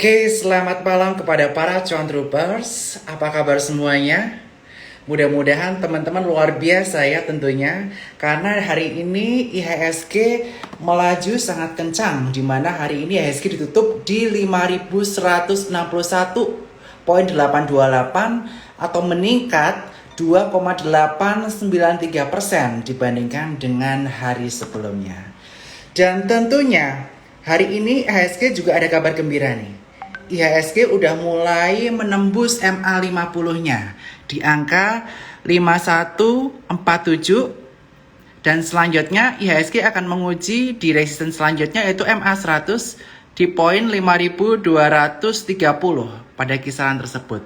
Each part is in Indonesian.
Oke, selamat malam kepada para cuan troopers. Apa kabar semuanya? Mudah-mudahan teman-teman luar biasa ya tentunya. Karena hari ini IHSG melaju sangat kencang, di mana hari ini IHSG ditutup di 5.161,828 atau meningkat 2,893% dibandingkan dengan hari sebelumnya. Dan tentunya hari ini IHSG juga ada kabar gembira nih. IHSG udah mulai menembus MA 50-nya di angka 5147, dan selanjutnya IHSG akan menguji di resistance selanjutnya yaitu MA 100 di poin 5230 pada kisaran tersebut.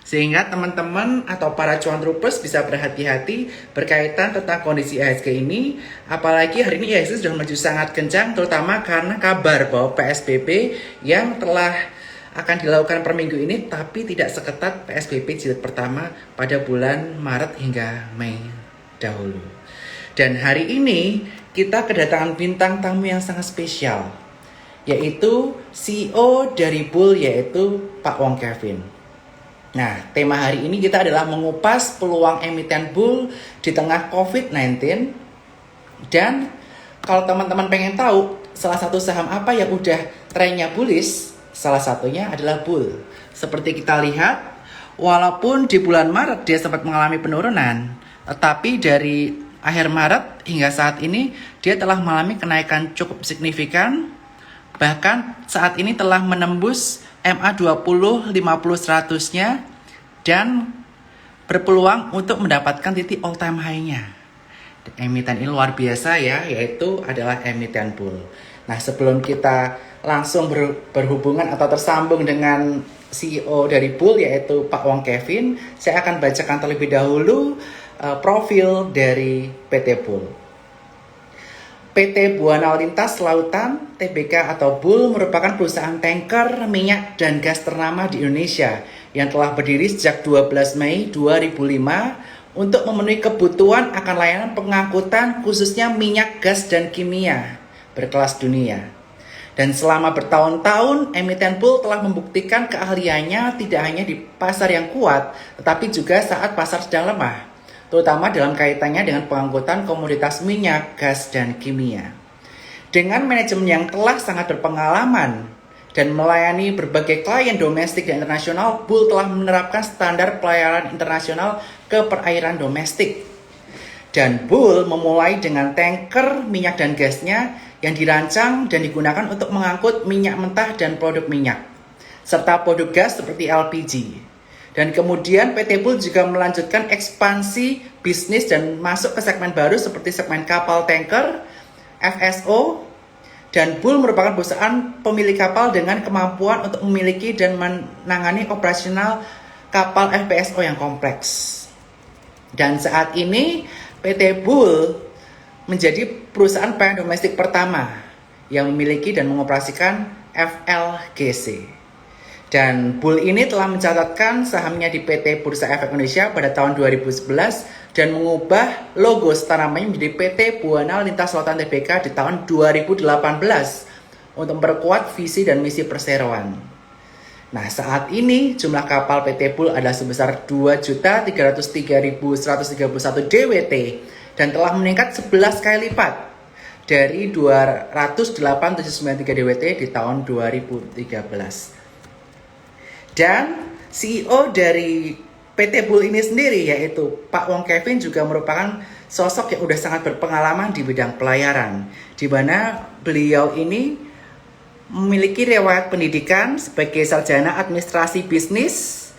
Sehingga teman-teman atau para cuan troopers bisa berhati-hati berkaitan tentang kondisi IHSG ini. Apalagi hari ini IHSG sudah melaju sangat kencang, terutama karena kabar bahwa PSBB yang telah akan dilakukan per minggu ini, tapi tidak seketat PSBB jilid pertama pada bulan Maret hingga Mei dahulu. Dan hari ini kita kedatangan bintang tamu yang sangat spesial, yaitu CEO dari Bull, yaitu Pak Wong Kevin. Nah, tema hari ini kita adalah mengupas peluang emiten Bull di tengah COVID-19. Dan kalau teman-teman pengen tahu salah satu saham apa yang udah trennya bullish, salah satunya adalah Bull. Seperti kita lihat, walaupun di bulan Maret dia sempat mengalami penurunan, tetapi dari akhir Maret hingga saat ini dia telah mengalami kenaikan cukup signifikan. Bahkan saat ini telah menembus MA 20, 50, 100-nya dan berpeluang untuk mendapatkan titik all time high-nya. Emiten ini luar biasa ya, yaitu adalah emiten Bull. Nah, sebelum kita langsung berhubungan atau tersambung dengan CEO dari Bull, yaitu Pak Wong Kevin, saya akan bacakan terlebih dahulu profil dari PT Bull. PT Buana Lintas Lautan Tbk atau Bull merupakan perusahaan tanker minyak dan gas ternama di Indonesia yang telah berdiri sejak 12 Mei 2005 untuk memenuhi kebutuhan akan layanan pengangkutan khususnya minyak, gas, dan kimia berkelas dunia. Dan selama bertahun-tahun, emiten Bull telah membuktikan keahliannya tidak hanya di pasar yang kuat, tetapi juga saat pasar sedang lemah, terutama dalam kaitannya dengan pengangkutan komoditas minyak, gas, dan kimia. Dengan manajemen yang telah sangat berpengalaman dan melayani berbagai klien domestik dan internasional, Bull telah menerapkan standar pelayanan internasional ke perairan domestik. Dan Bull memulai dengan tanker minyak dan gasnya yang dirancang dan digunakan untuk mengangkut minyak mentah dan produk minyak, serta produk gas seperti LPG. Dan kemudian PT Bull juga melanjutkan ekspansi bisnis dan masuk ke segmen baru seperti segmen kapal tanker, FSO, dan Bull merupakan perusahaan pemilik kapal dengan kemampuan untuk memiliki dan menangani operasional kapal FPSO yang kompleks. Dan saat ini PT Bull menjadi perusahaan pelayanan domestik pertama yang memiliki dan mengoperasikan FLGC. Dan Bull ini telah mencatatkan sahamnya di PT Bursa Efek Indonesia pada tahun 2011 dan mengubah logo setara namanya menjadi PT Buana Lintas Lautan Tbk di tahun 2018 untuk memperkuat visi dan misi perseroan. Nah, saat ini jumlah kapal PT Bull adalah sebesar 2.303.131 DWT dan telah meningkat 11 kali lipat dari 208.793 DWT di tahun 2013. Dan CEO dari PT Bull ini sendiri, yaitu Pak Wong Kevin, juga merupakan sosok yang sudah sangat berpengalaman di bidang pelayaran, di mana beliau ini memiliki riwayat pendidikan sebagai sarjana administrasi bisnis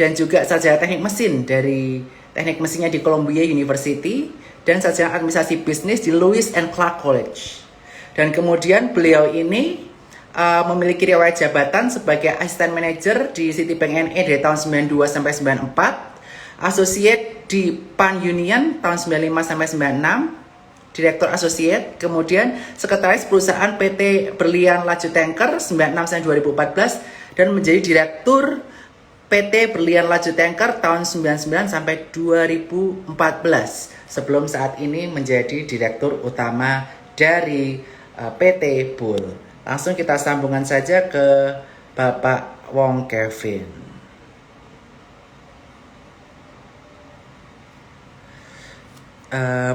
dan juga sarjana teknik mesin dari teknik mesinnya di Columbia University dan sarjana administrasi bisnis di Lewis and Clark College. Dan kemudian beliau ini memiliki riwayat jabatan sebagai asisten manajer di Citibank NE dari tahun 92 sampai 94, associate di Pan Union tahun 95 sampai 96, direktur associate, kemudian sekretaris perusahaan PT Berlian Laju Tanker 96 sampai 2014 dan menjadi direktur PT Berlian Laju Tanker tahun 99 sampai 2014 sebelum saat ini menjadi direktur utama dari PT Bull. Langsung kita sambungan saja ke Bapak Wong Kevin.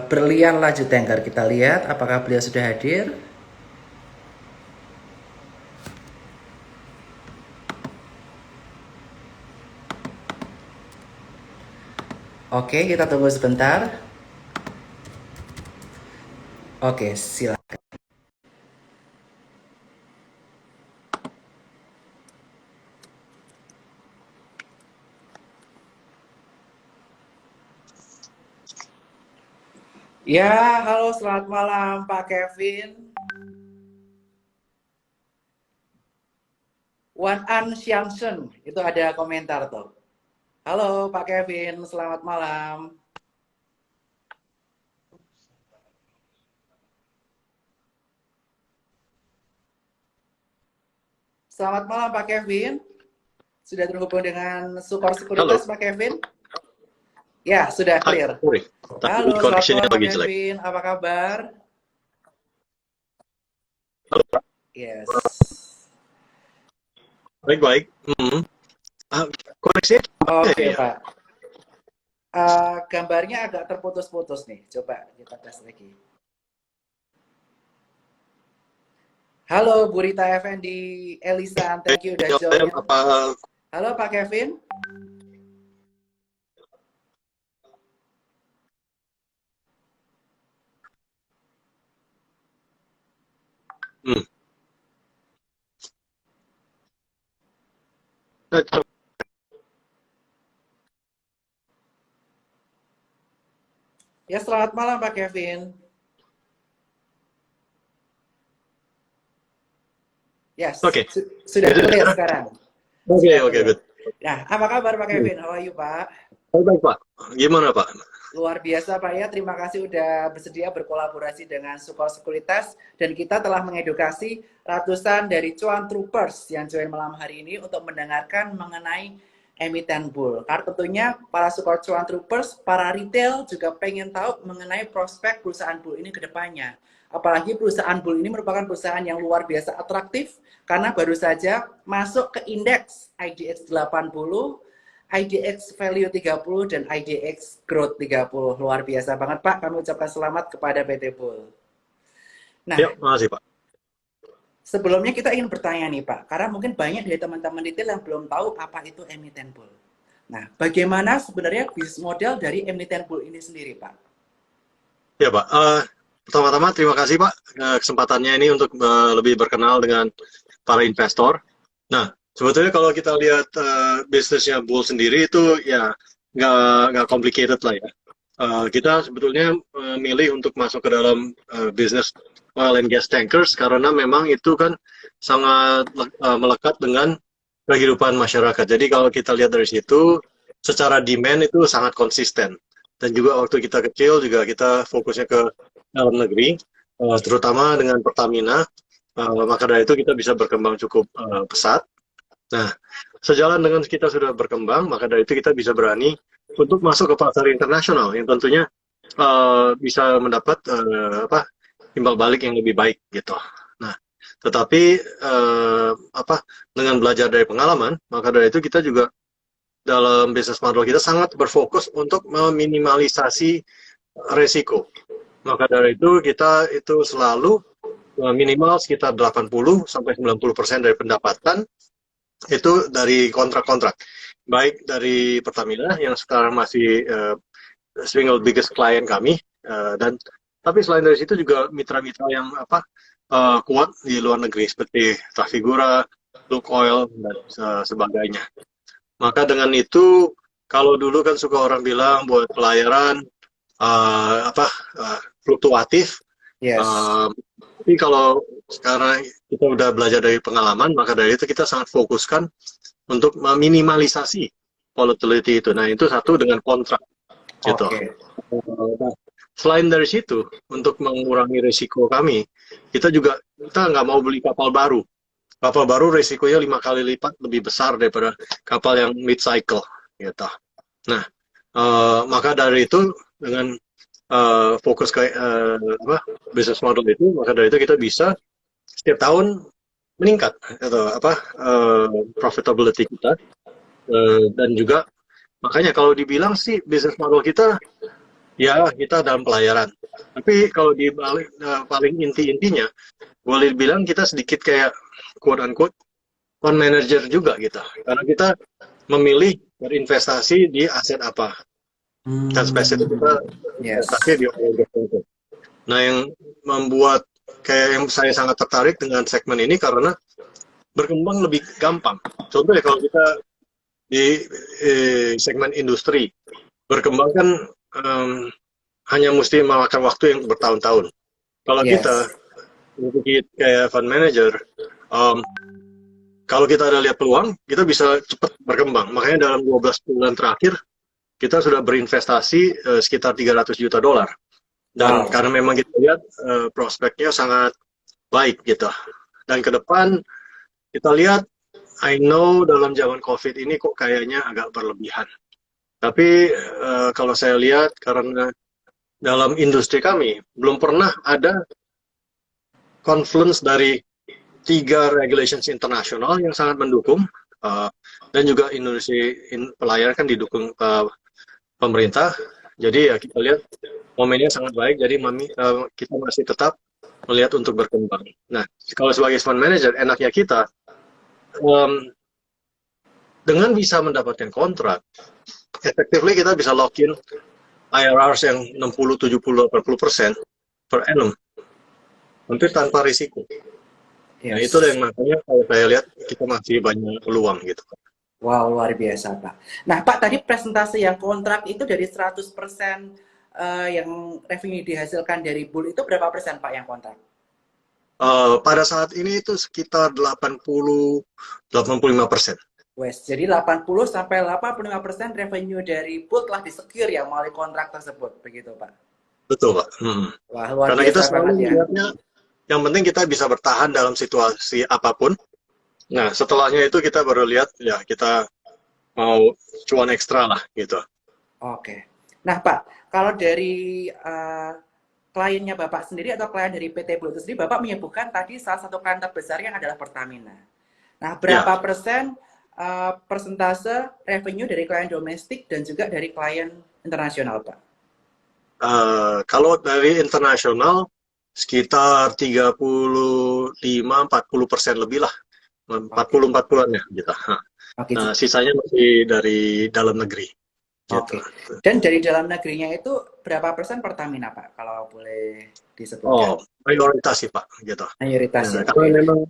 Berlian Laju Tanker, kita lihat apakah beliau sudah hadir. Oke, kita tunggu sebentar. Oke, silakan. Ya, halo, selamat malam Pak Kevin. Wan An Xiangsheng, itu ada komentar tuh. Halo Pak Kevin, selamat malam. Selamat malam Pak Kevin. Sudah terhubung dengan Sukor Sekuritas Pak Kevin? Ya, sudah clear. Halo, selamat malam Pak Kevin. Apa kabar? Halo Pak. Yes. Baik-baik. Koneksi? Oke Pak. Gambarnya agak terputus-putus nih. Coba kita tes lagi. Halo Bu Rita Effendi, Elisa, thank you udah join. Halo Pak Kevin. Ya, selamat malam Pak Kevin. Yes, sudah clear sekarang. Oke, good. Nah, apa kabar Pak Kevin? How are you Pak? Baik Pak. Gimana Pak? Luar biasa Pak ya, terima kasih udah bersedia berkolaborasi dengan Sukor Sekuritas dan kita telah mengedukasi ratusan dari cuan troopers yang join malam hari ini untuk mendengarkan mengenai emiten bull. Karena tentunya para Sukor cuan troopers, para retail juga pengen tahu mengenai prospek perusahaan bull ini ke depannya. Apalagi perusahaan bull ini merupakan perusahaan yang luar biasa atraktif karena baru saja masuk ke indeks IDX 80, IDX Value 30 dan IDX Growth 30. Luar biasa banget Pak, kami ucapkan selamat kepada PT Bull. Nah, ya, makasih Pak. Sebelumnya kita ingin bertanya nih Pak, karena mungkin banyak dari teman-teman retail yang belum tahu apa itu emiten bull. Nah, bagaimana sebenarnya bisnis model dari emiten bull ini sendiri Pak? Ya Pak, pertama-tama terima kasih Pak kesempatannya ini untuk lebih berkenal dengan para investor. Nah, sebetulnya kalau kita lihat bisnisnya Bull sendiri itu ya nggak complicated lah ya. Kita sebetulnya milih untuk masuk ke dalam bisnis oil and gas tankers karena memang itu kan sangat melekat dengan kehidupan masyarakat. Jadi kalau kita lihat dari situ, secara demand itu sangat konsisten. Dan juga waktu kita kecil juga kita fokusnya ke dalam negeri, terutama dengan Pertamina. Maka dari itu kita bisa berkembang cukup pesat. Nah, sejalan dengan kita sudah berkembang, maka dari itu kita bisa berani untuk masuk ke pasar internasional yang tentunya bisa mendapat timbal balik yang lebih baik gitu. Nah, tetapi dengan belajar dari pengalaman, maka dari itu kita juga dalam bisnis model kita sangat berfokus untuk meminimalisasi resiko. Maka dari itu kita itu selalu minimal sekitar 80 sampai 90% dari pendapatan itu dari kontrak-kontrak, baik dari Pertamina yang sekarang masih single biggest client kami, dan tapi selain dari situ juga mitra-mitra yang kuat di luar negeri seperti Trafigura, Lukoil dan sebagainya. Maka dengan itu, kalau dulu kan suka orang bilang buat pelayaran fluktuatif. Yes. Tapi kalau sekarang kita udah belajar dari pengalaman, maka dari itu kita sangat fokuskan untuk meminimalisasi volatility itu. Nah, itu satu dengan kontrak gitu. Nah, selain dari situ, untuk mengurangi risiko kami, kita nggak mau beli kapal baru. Kapal baru risikonya 5 kali lipat lebih besar daripada kapal yang mid cycle gitu. Nah, maka dari itu dengan fokus ke bisnis model itu, maka dari itu kita bisa setiap tahun meningkat atau profitability kita. Dan juga makanya kalau dibilang sih bisnis model kita ya kita dalam pelayaran. Tapi kalau di paling inti-intinya boleh dibilang kita sedikit kayak quote unquote fund manager juga gitu. Karena kita memilih berinvestasi di aset apa. Dan spesifik kita Yes. investasi di oil and gas tertentu. Nah, yang membuat kayak yang saya sangat tertarik dengan segmen ini karena berkembang lebih gampang. Contoh ya kalau kita di segmen industri berkembang kan hanya mesti memakan waktu yang bertahun-tahun. Kalau Yes. kita kayak fund manager, kalau kita ada lihat peluang, kita bisa cepat berkembang. Makanya dalam 12 bulan terakhir kita sudah berinvestasi sekitar 300 juta dolar. Dan karena memang kita lihat prospeknya sangat baik gitu. Dan ke depan kita lihat, I know dalam zaman COVID ini kok kayaknya agak berlebihan. Tapi kalau saya lihat karena dalam industri kami belum pernah ada confluence dari 3 regulations internasional yang sangat mendukung dan juga Indonesia pelayaran kan didukung pemerintah. Jadi ya kita lihat momennya sangat baik. Jadi kita masih tetap melihat untuk berkembang. Nah, kalau sebagai fund manager enaknya kita dengan bisa mendapatkan kontrak, effectively kita bisa lock in IRRs yang 60, 70, 80% per annum, hampir tanpa risiko. Yes. Nah, itu yang makanya kalau saya lihat kita masih banyak peluang gitu. Wow, luar biasa, Pak. Nah, Pak, tadi presentasi yang kontrak itu dari 100% yang revenue dihasilkan dari Bull itu berapa persen, Pak, yang kontrak? Pada saat ini itu sekitar 80-85%. Wes, jadi 80-85% revenue dari Bull telah disecure ya melalui kontrak tersebut, begitu, Pak? Betul, Pak. Wah, luar Karena biasa kita selalu banget ya. melihatnya, yang penting kita bisa bertahan dalam situasi apapun. Nah, setelahnya itu kita baru lihat, ya kita mau cuan ekstra lah, gitu. Oke. Nah, Pak, kalau dari kliennya Bapak sendiri atau klien dari PT Bull itu sendiri, Bapak menyebutkan tadi salah satu klien terbesarnya adalah Pertamina. Nah, berapa persen persentase revenue dari klien domestik dan juga dari klien internasional, Pak? Kalau dari internasional, sekitar 35-40% lebih lah. 40-40an ya gitu. Nah, sisanya masih dari dalam negeri. Gitu. Dan dari dalam negerinya itu berapa persen Pertamina, Pak? Kalau boleh disebutkan. Mayoritas sih, Pak. Gitu. Mayoritas ya. Karena memang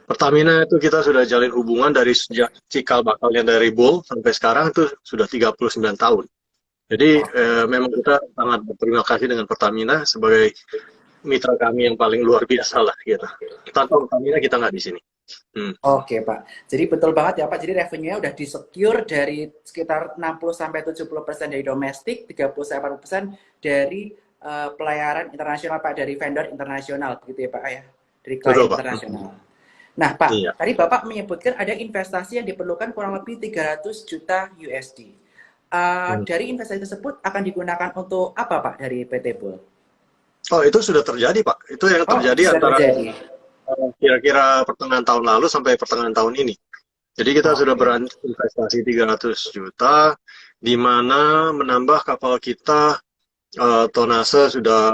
Pertamina itu kita sudah jalin hubungan dari sejak cikal bakalnya dari Bull sampai sekarang itu sudah 39 tahun. Jadi memang kita sangat berterima kasih dengan Pertamina sebagai mitra kami yang paling luar biasa lah gitu. Tanpa Pertamina kita nggak di sini. Oke, Pak. Jadi betul banget ya, Pak. Jadi revenue-nya udah di-secure dari sekitar 60-70% dari domestik, 30-40% dari pelayaran internasional, Pak, dari vendor internasional, begitu ya, Pak ya, dari klien internasional. Nah, Pak, tadi Bapak menyebutkan ada investasi yang diperlukan kurang lebih 300 juta USD. Dari investasi tersebut akan digunakan untuk apa, Pak, dari PT Bull? Oh, itu sudah terjadi, Pak. Itu yang terjadi antara kira-kira pertengahan tahun lalu sampai pertengahan tahun ini. Jadi kita sudah berinvestasi 300 juta, di mana menambah kapal kita tonase sudah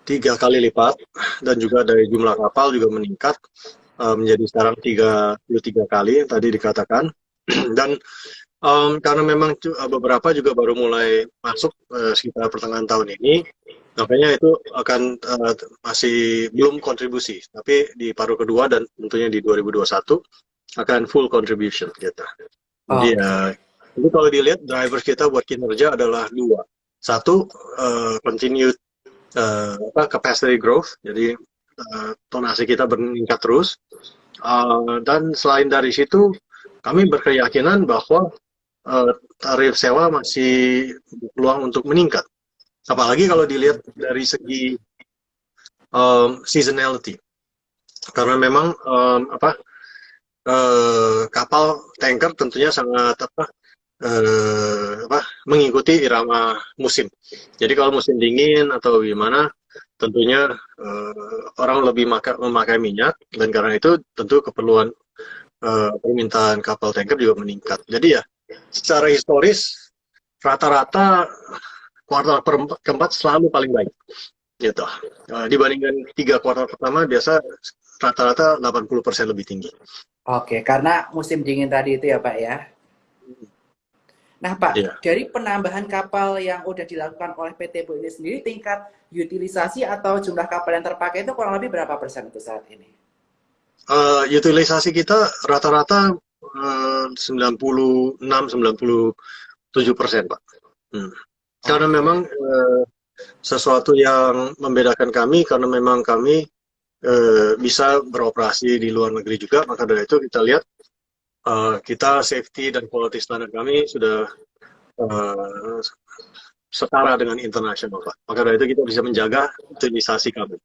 3 kali lipat, dan juga dari jumlah kapal juga meningkat menjadi sekarang 33 kali yang tadi dikatakan. Dan karena memang beberapa juga baru mulai masuk sekitar pertengahan tahun ini, makanya itu akan masih belum kontribusi, tapi di paruh kedua dan tentunya di 2021 akan full contribution gitu. Jadi jadi kalau dilihat drivers kita buat kinerja adalah 2. Satu, continued capacity growth, jadi tonase kita meningkat terus, dan selain dari situ kami berkeyakinan bahwa tarif sewa masih berpeluang untuk meningkat. Apalagi kalau dilihat dari segi seasonality. Karena memang kapal tanker tentunya sangat mengikuti irama musim. Jadi kalau musim dingin atau gimana, tentunya orang lebih memakai minyak, dan karena itu tentu keperluan permintaan kapal tanker juga meningkat. Jadi ya, secara historis rata-rata kuartal keempat selalu paling baik, gitu. Dibandingkan 3 kuartal pertama biasa rata-rata 80% lebih tinggi. Oke, karena musim dingin tadi itu ya Pak ya. Nah Iya. Pak, dari penambahan kapal yang udah dilakukan oleh PT PO ini sendiri, tingkat utilisasi atau jumlah kapal yang terpakai itu kurang lebih berapa persen untuk saat ini? Utilisasi kita rata-rata 96-97%, Pak. Karena Oke. memang sesuatu yang membedakan kami, karena memang kami bisa beroperasi di luar negeri juga, maka dari itu kita lihat kita safety dan quality standard kami sudah setara dengan internasional, Pak. Maka dari itu kita bisa menjaga utilisasi kami.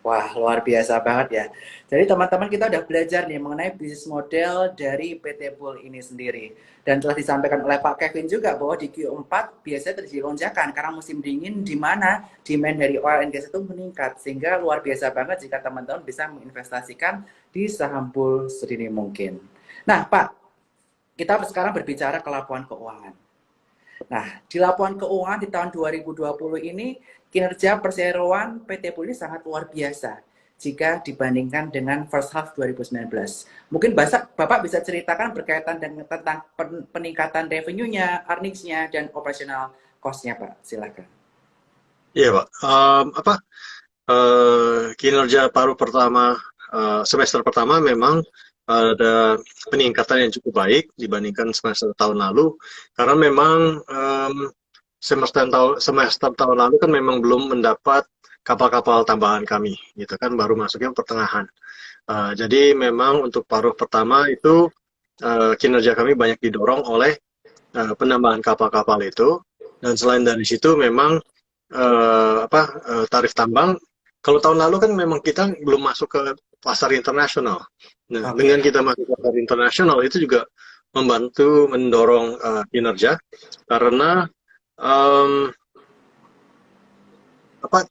Wah, luar biasa banget ya. Jadi teman-teman kita udah belajar nih mengenai bisnis model dari PT Bull ini sendiri. Dan telah disampaikan oleh Pak Kevin juga bahwa di Q4 biasanya terjadi lonjakan karena musim dingin di mana demand dari oil and gas itu meningkat. Sehingga luar biasa banget jika teman-teman bisa menginvestasikan di saham Bull sedini mungkin. Nah Pak, kita sekarang berbicara ke laporan keuangan. Nah, di laporan keuangan di tahun 2020 ini, kinerja perseroan PT Bull ini sangat luar biasa jika dibandingkan dengan first half 2019. Mungkin Bapak bisa ceritakan berkaitan dengan tentang peningkatan revenue-nya, earnings-nya, dan operational cost-nya, Pak. Silakan. Iya, Pak. Kinerja paruh pertama, semester pertama memang ada peningkatan yang cukup baik dibandingkan semester tahun lalu, karena memang semester tahun lalu kan memang belum mendapat kapal-kapal tambahan kami, gitu kan, baru masuknya pertengahan. Jadi memang untuk paruh pertama itu kinerja kami banyak didorong oleh penambahan kapal-kapal itu, dan selain dari situ memang tarif tambang. Kalau tahun lalu kan memang kita belum masuk ke pasar internasional. Nah, dengan Oke. kita masuk ke pasar internasional itu juga membantu mendorong kinerja, karena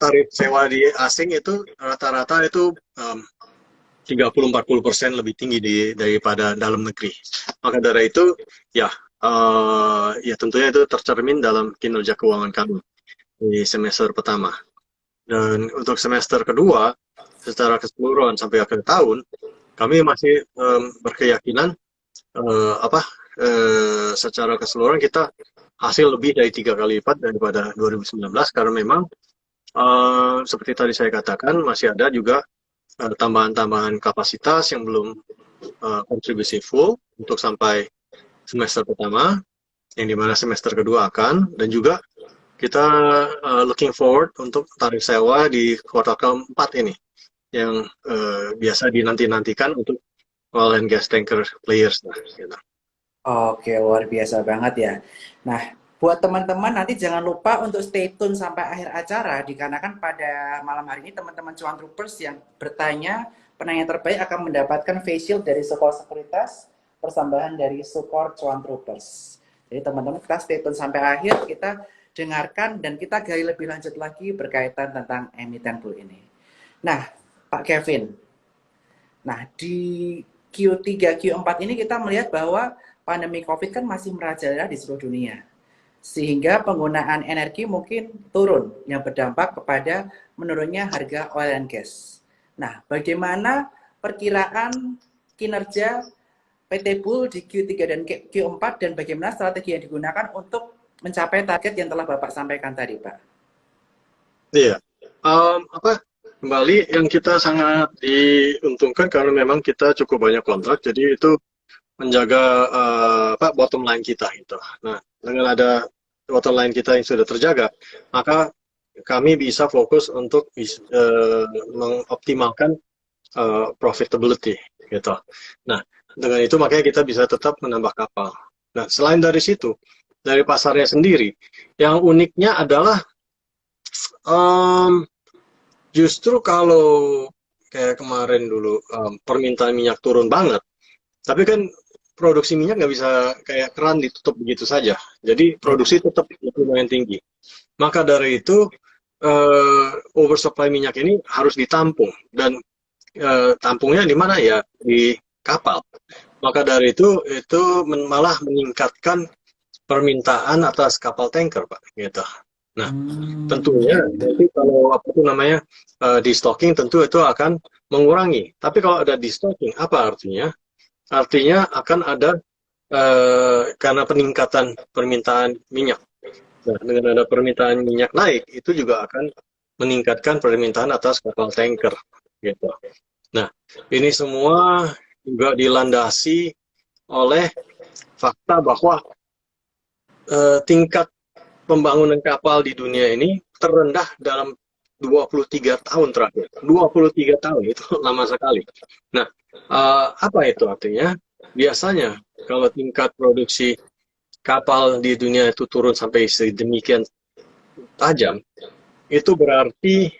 tarif sewa di asing itu rata-rata itu 30-40% lebih tinggi daripada dalam negeri. Maka dari itu ya tentunya itu tercermin dalam kinerja keuangan kami di semester pertama. Dan untuk semester kedua, secara keseluruhan sampai akhir tahun, kami masih berkeyakinan secara keseluruhan kita hasil lebih dari 3 kali lipat daripada 2019, karena memang seperti tadi saya katakan masih ada juga tambahan-tambahan kapasitas yang belum kontribusi full untuk sampai semester pertama, yang dimana semester kedua akan, dan juga kita looking forward untuk tarif sewa di kuartal keempat ini, yang biasa dinanti-nantikan untuk oil and gas tanker players. Gitu. Oke, luar biasa banget ya. Nah, buat teman-teman nanti jangan lupa untuk stay tune sampai akhir acara, dikarenakan pada malam hari ini teman-teman Cuan Troopers yang bertanya, penanya terbaik akan mendapatkan face shield dari Sukor Sekuritas, persembahan dari Sukor Cuan Troopers. Jadi teman-teman kita stay tune sampai akhir, kita dengarkan dan kita gali lebih lanjut lagi berkaitan tentang emiten Bull ini. Nah, Pak Kevin, nah di Q3, Q4 ini kita melihat bahwa pandemi COVID kan masih merajalela di seluruh dunia. Sehingga penggunaan energi mungkin turun yang berdampak kepada menurunnya harga oil and gas. Nah, bagaimana perkiraan kinerja PT Bull di Q3 dan Q4 dan bagaimana strategi yang digunakan untuk mencapai target yang telah Bapak sampaikan tadi, Pak? Iya. Kembali yang kita sangat diuntungkan karena memang kita cukup banyak kontrak, jadi itu menjaga bottom line kita gitu. Nah, dengan ada bottom line kita yang sudah terjaga, maka kami bisa fokus untuk mengoptimalkan profitability gitu. Nah, dengan itu makanya kita bisa tetap menambah kapal. Nah, selain dari situ, dari pasarnya sendiri, yang uniknya adalah justru kalau kayak kemarin dulu permintaan minyak turun banget, tapi kan produksi minyak nggak bisa kayak keran ditutup begitu saja. Jadi produksi tetap lumayan tinggi. Maka dari itu oversupply minyak ini harus ditampung, dan tampungnya di mana ya, di kapal. Maka dari itu malah meningkatkan permintaan atas kapal tanker, Pak, gitu. Nah, tentunya nanti kalau apa itu namanya destocking, tentu itu akan mengurangi. Tapi kalau ada destocking, apa artinya? Artinya akan ada karena peningkatan permintaan minyak. Nah, dengan ada permintaan minyak naik, itu juga akan meningkatkan permintaan atas kapal tanker, gitu. Nah, ini semua juga dilandasi oleh fakta bahwa tingkat pembangunan kapal di dunia ini terendah dalam 23 tahun terakhir. 23 tahun, itu lama sekali. Nah, apa itu artinya? Biasanya kalau tingkat produksi kapal di dunia itu turun sampai sedemikian tajam, itu berarti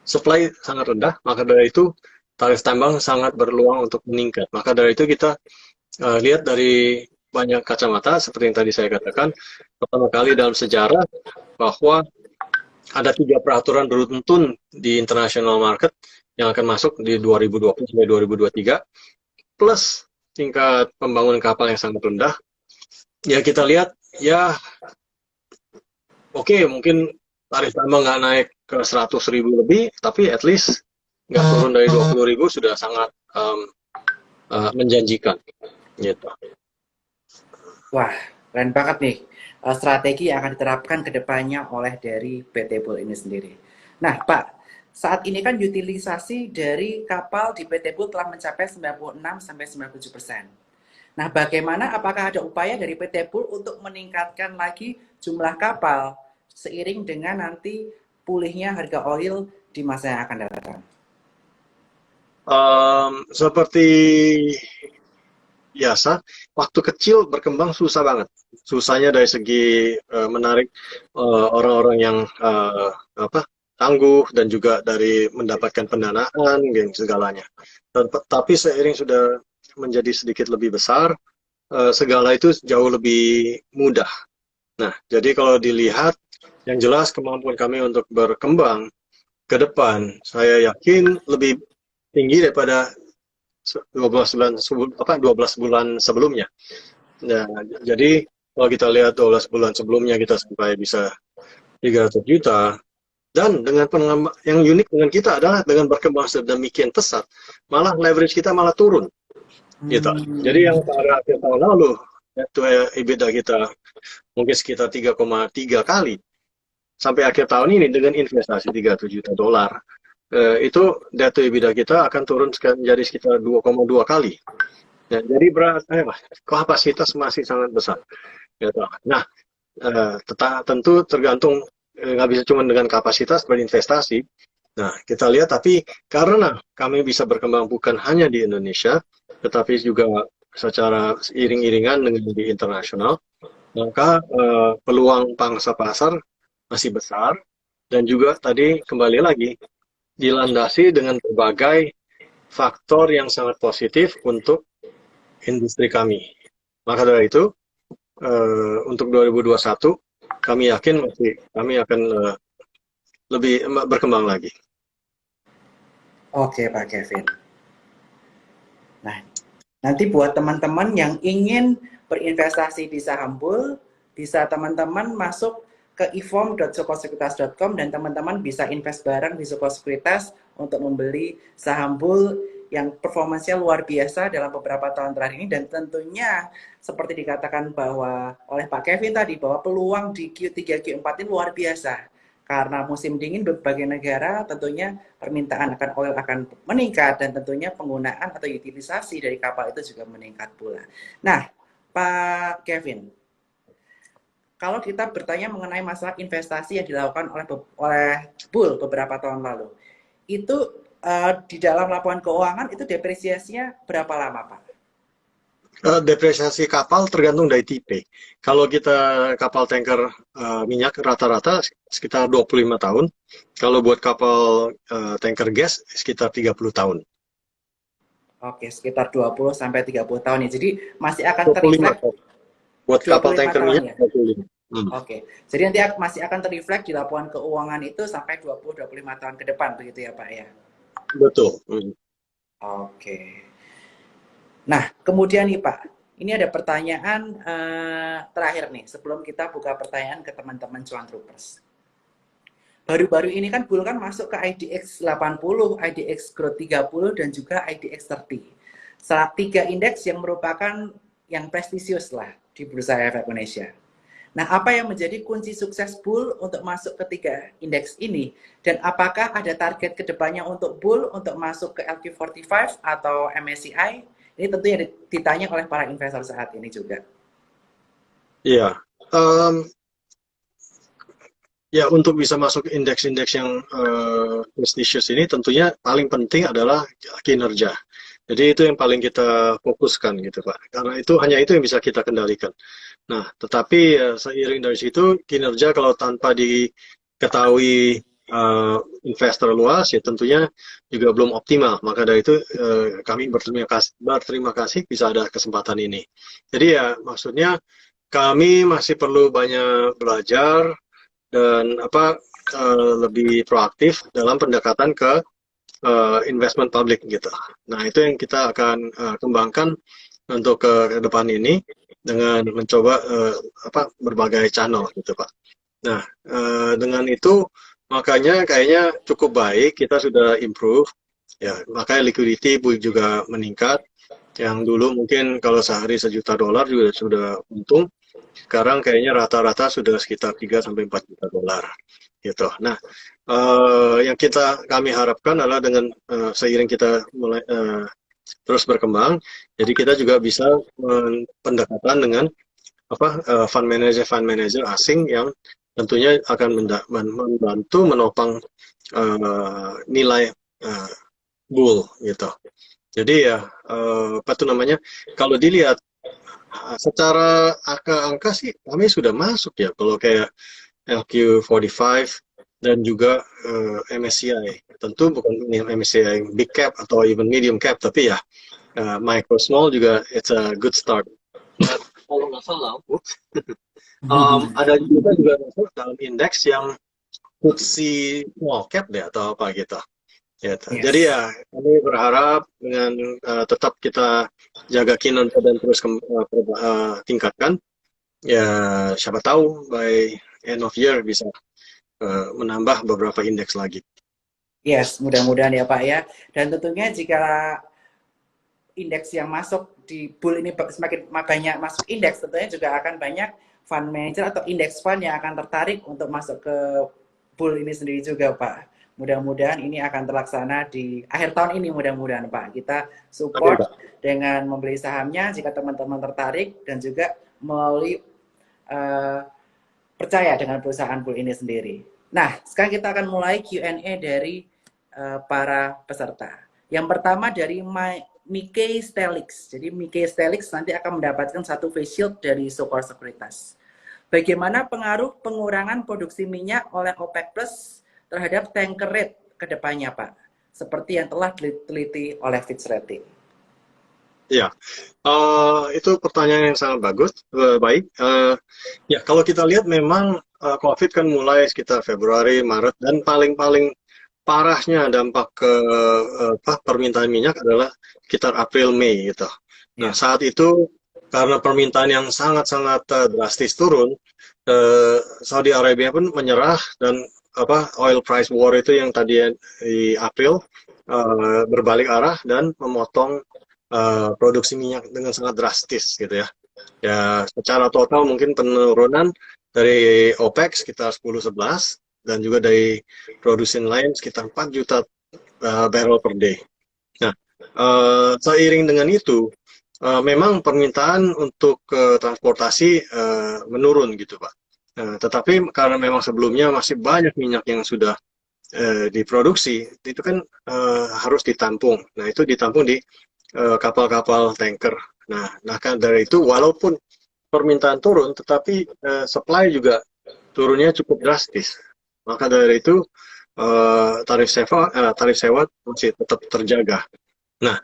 supply sangat rendah, maka dari itu tarif tambang sangat berpeluang untuk meningkat. Maka dari itu kita lihat dari banyak kacamata, seperti yang tadi saya katakan, pertama kali dalam sejarah bahwa ada 3 peraturan beruntun di international market yang akan masuk di 2020 sampai 2023, plus tingkat pembangunan kapal yang sangat rendah. Ya kita lihat, ya oke, mungkin tarif tambang nggak naik ke 100.000 lebih, tapi at least nggak turun dari 20.000 sudah sangat menjanjikan, gitu. Wah, keren banget nih strategi yang akan diterapkan ke depannya oleh dari PT Bull ini sendiri. Nah, Pak, saat ini kan utilisasi dari kapal di PT Bull telah mencapai 96-97%. Nah, bagaimana, apakah ada upaya dari PT Bull untuk meningkatkan lagi jumlah kapal seiring dengan nanti pulihnya harga oil di masa yang akan datang? Seperti biasa, waktu kecil berkembang susah banget. Susahnya dari segi menarik orang-orang yang tangguh, dan juga dari mendapatkan pendanaan dan segalanya. Tapi seiring sudah menjadi sedikit lebih besar, segala itu jauh lebih mudah. Nah, jadi kalau dilihat, yang jelas kemampuan kami untuk berkembang ke depan, saya yakin lebih tinggi daripada 12 bulan sebelumnya. Nah, jadi kalau kita lihat 12 bulan sebelumnya kita sampai bisa 300 juta, dan dengan yang unik dengan kita adalah dengan berkembang sedemikian pesat, malah leverage kita malah turun, gitu. Jadi yang pada akhir tahun lalu, EBITDA kita mungkin sekitar 3,3 kali, sampai akhir tahun ini dengan investasi 300 juta dolar, itu debt to EBITDA kita akan turun menjadi sekitar 2,2 kali. Ya, jadi kapasitas masih sangat besar. Gitu. Nah, tentu tergantung, nggak bisa cuma dengan kapasitas berinvestasi. Nah, kita lihat, tapi karena kami bisa berkembang bukan hanya di Indonesia, tetapi juga secara iring-iringan dengan di internasional, maka peluang pangsa pasar masih besar, dan juga tadi kembali lagi dilandasi dengan berbagai faktor yang sangat positif untuk industri kami. Maka dari itu, untuk 2021, kami yakin kami akan lebih berkembang lagi. Oke, Pak Kevin. Nah, nanti buat teman-teman yang ingin berinvestasi di saham Bull, bisa teman-teman masuk ke ifom.sukosekuritas.com dan teman-teman bisa invest bareng di Suko Sekuritas untuk membeli saham Bull yang performanya luar biasa dalam beberapa tahun terakhir ini, dan tentunya seperti dikatakan bahwa oleh Pak Kevin tadi, bahwa peluang di Q3 Q4 ini luar biasa. Karena musim dingin berbagai negara, tentunya permintaan akan oil akan meningkat, dan tentunya penggunaan atau utilisasi dari kapal itu juga meningkat pula. Nah, Pak Kevin, kalau kita bertanya mengenai masalah investasi yang dilakukan oleh Bull beberapa tahun lalu, itu di dalam laporan keuangan itu depresiasinya berapa lama, Pak? Depresiasi kapal tergantung dari tipe. Kalau kita kapal tanker minyak rata-rata sekitar 25 tahun. Kalau buat kapal tanker gas sekitar 30 tahun. Oke, sekitar 20 sampai 30 tahun ya. Jadi masih akan 25 terrefleks buat kapal tanker minyak ya? 25. Hmm, Oke, jadi nanti masih akan terreflect di laporan keuangan itu sampai 20-25 tahun ke depan begitu ya Pak ya? betul. Hmm. Oke. Nah, kemudian nih Pak, ini ada pertanyaan terakhir nih sebelum kita buka pertanyaan ke teman-teman Cuan Troopers. Baru-baru ini kan Bull kan masuk ke IDX 80, IDX Growth 30, dan juga IDX 30. Salah tiga indeks yang merupakan yang prestisius lah di Bursa Efek Indonesia. Nah, apa yang menjadi kunci sukses Bull untuk masuk ke tiga indeks ini? Dan apakah ada target kedepannya untuk Bull untuk masuk ke LQ45 atau MSCI? Ini tentunya ditanya oleh para investor saat ini juga. Iya. Em, Ya, untuk bisa masuk indeks-indeks yang prestisius ini tentunya paling penting adalah kinerja. Jadi itu yang paling kita fokuskan gitu Pak. Karena itu hanya itu yang bisa kita kendalikan. Nah, tetapi seiring dari situ kinerja kalau tanpa diketahui investor luas ya tentunya juga belum optimal. Maka dari itu kami berterima kasih bisa ada kesempatan ini. Jadi ya maksudnya kami masih perlu banyak belajar dan lebih proaktif dalam pendekatan ke investment public gitu. Nah, itu yang kita akan kembangkan untuk ke depan ini dengan mencoba berbagai channel gitu, Pak. Nah, dengan itu makanya kayaknya cukup baik kita sudah improve ya, makanya liquidity juga meningkat. Yang dulu mungkin kalau sehari $1 juta juga sudah untung, sekarang kayaknya rata-rata sudah sekitar 3 sampai 4 juta dolar gitu. Nah, yang kami harapkan adalah dengan seiring kita mulai terus berkembang, jadi kita juga bisa pendekatan dengan fund manager asing yang tentunya akan membantu menopang nilai uh, bull gitu. Jadi ya apa itu namanya? Kalau dilihat secara angka-angka sih kami sudah masuk ya kalau kayak LQ45 dan juga MSCI. Tentu bukan MSCI big cap atau even medium cap, tapi ya micro small juga it's a good start. Dan kalau nggak salah, ada juga masuk dalam indeks yang FTSE small cap deh atau apa gitu. Gitu. Jadi Yes. ya kami berharap dengan tetap kita jaga kinerja dan terus tingkatkan, ya siapa tahu by end of year bisa menambah beberapa indeks lagi. Yes, mudah-mudahan ya Pak ya. Dan tentunya jika indeks yang masuk di Bull ini semakin banyak masuk indeks, tentunya juga akan banyak fund manager atau indeks fund yang akan tertarik untuk masuk ke Bull ini sendiri juga Pak. Mudah-mudahan ini akan terlaksana di akhir tahun ini, mudah-mudahan Pak. Kita Amin, support Pak. dengan membeli sahamnya jika teman-teman tertarik, dan juga melalui percaya dengan perusahaan Bull ini sendiri. Nah, sekarang kita akan mulai Q&A dari para peserta. Yang pertama dari Mickey Stelix. Jadi Mickey Stelix nanti akan mendapatkan satu face shield dari Sokor Sekuritas. Bagaimana pengaruh pengurangan produksi minyak oleh OPEC Plus terhadap tanker rate ke depannya, Pak? Seperti yang telah diteliti oleh Fitch Rating. Ya, itu pertanyaan yang sangat bagus, baik. Ya, kalau kita lihat memang COVID kan mulai sekitar Februari, Maret, dan paling-paling parahnya dampak ke permintaan minyak adalah sekitar April, Mei gitu. Nah, Ya. saat itu karena permintaan yang sangat-sangat drastis turun, Saudi Arabia pun menyerah dan oil price war itu yang tadi di April berbalik arah dan memotong produksi minyak dengan sangat drastis gitu ya. Ya, secara total mungkin penurunan dari OPEC sekitar 10-11 dan juga dari produsen lain sekitar 4 juta barrel per day. Nah, seiring dengan itu, memang permintaan untuk transportasi menurun gitu, Pak. Tetapi karena memang sebelumnya masih banyak minyak yang sudah diproduksi, itu kan harus ditampung. Nah, itu ditampung di kapal-kapal tanker. Nah kan dari itu walaupun permintaan turun, tetapi supply juga turunnya cukup drastis. Maka dari itu tarif sewa masih tetap terjaga. Nah,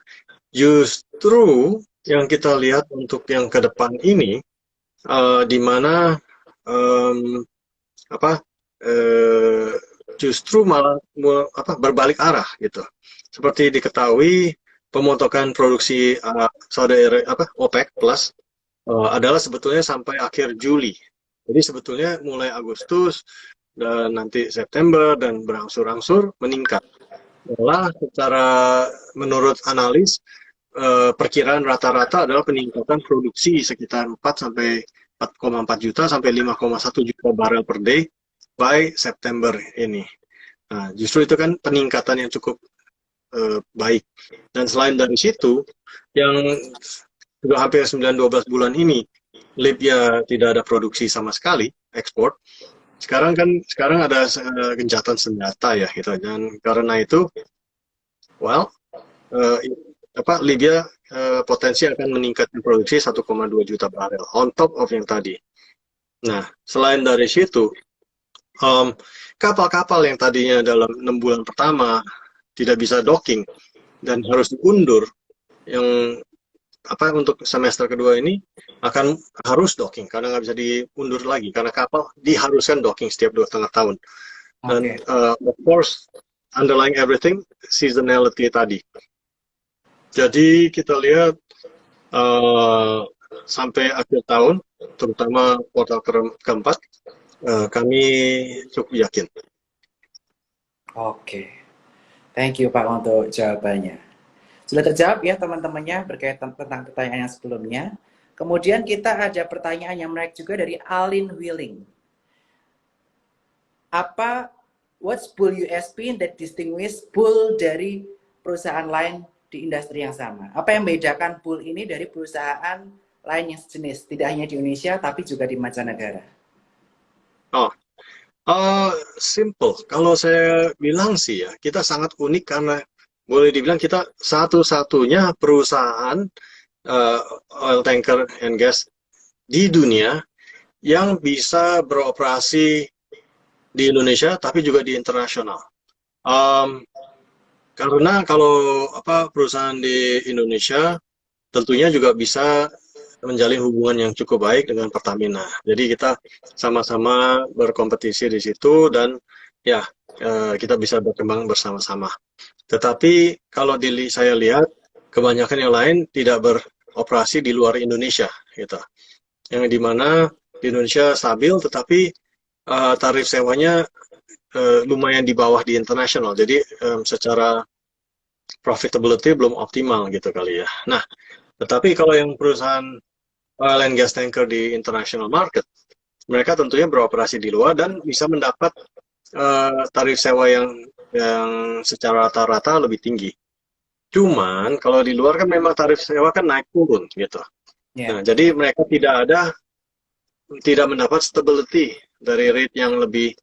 justru yang kita lihat untuk yang ke depan ini, di mana em, apa eh, justru malah berbalik arah gitu. Seperti diketahui pemotongan produksi saudara OPEC Plus adalah sebetulnya sampai akhir Juli. Jadi sebetulnya mulai Agustus dan nanti September dan berangsur-angsur meningkat. Malah secara menurut analis perkiraan rata-rata adalah peningkatan produksi sekitar 4 sampai 4,4 juta sampai 5,1 juta barel per day by September ini. Nah, justru itu kan peningkatan yang cukup baik. Dan selain dari situ, yang sudah hampir 9-12 bulan ini, Libya tidak ada produksi sama sekali, ekspor. Sekarang ada gencatan senjata ya gitu. Dan karena itu, well, uh, Libya potensi akan meningkatkan produksi 1,2 juta barel on top of yang tadi. Nah, selain dari situ, kapal-kapal yang tadinya dalam 6 bulan pertama tidak bisa docking dan harus diundur, yang untuk semester kedua ini harus docking karena nggak bisa diundur lagi karena kapal diharuskan docking setiap 2,5 tahun. Dan of course underlying everything seasonality tadi. Jadi kita lihat sampai akhir tahun, terutama kuartal keempat, kami cukup yakin. Oke. Thank you Pak untuk jawabannya. Sudah terjawab ya teman-temannya berkaitan tentang pertanyaan yang sebelumnya. Kemudian kita ada pertanyaan yang menarik juga dari Alin Willing. What's Bull USP that distinguish Bull dari perusahaan lain di industri yang sama? Apa yang membedakan Bull ini dari perusahaan lain yang sejenis, tidak hanya di Indonesia tapi juga di mancanegara? Simple. Kalau saya bilang sih ya, kita sangat unik karena boleh dibilang kita satu-satunya perusahaan oil tanker and gas di dunia yang bisa beroperasi di Indonesia tapi juga di internasional. Karena kalau perusahaan di Indonesia tentunya juga bisa menjalin hubungan yang cukup baik dengan Pertamina. Jadi kita sama-sama berkompetisi di situ dan ya kita bisa berkembang bersama-sama. Tetapi kalau saya lihat kebanyakan yang lain tidak beroperasi di luar Indonesia, gitu. Yang dimana di Indonesia stabil, tetapi tarif sewanya lumayan di bawah di internasional. Jadi secara profitability belum optimal gitu kali ya. Nah, tetapi kalau yang perusahaan oil and gas tanker di international market, mereka tentunya beroperasi di luar dan bisa mendapat tarif sewa yang secara rata-rata lebih tinggi. Cuman kalau di luar kan memang tarif sewa kan naik turun gitu. Nah, jadi mereka tidak mendapat stability dari rate yang lebih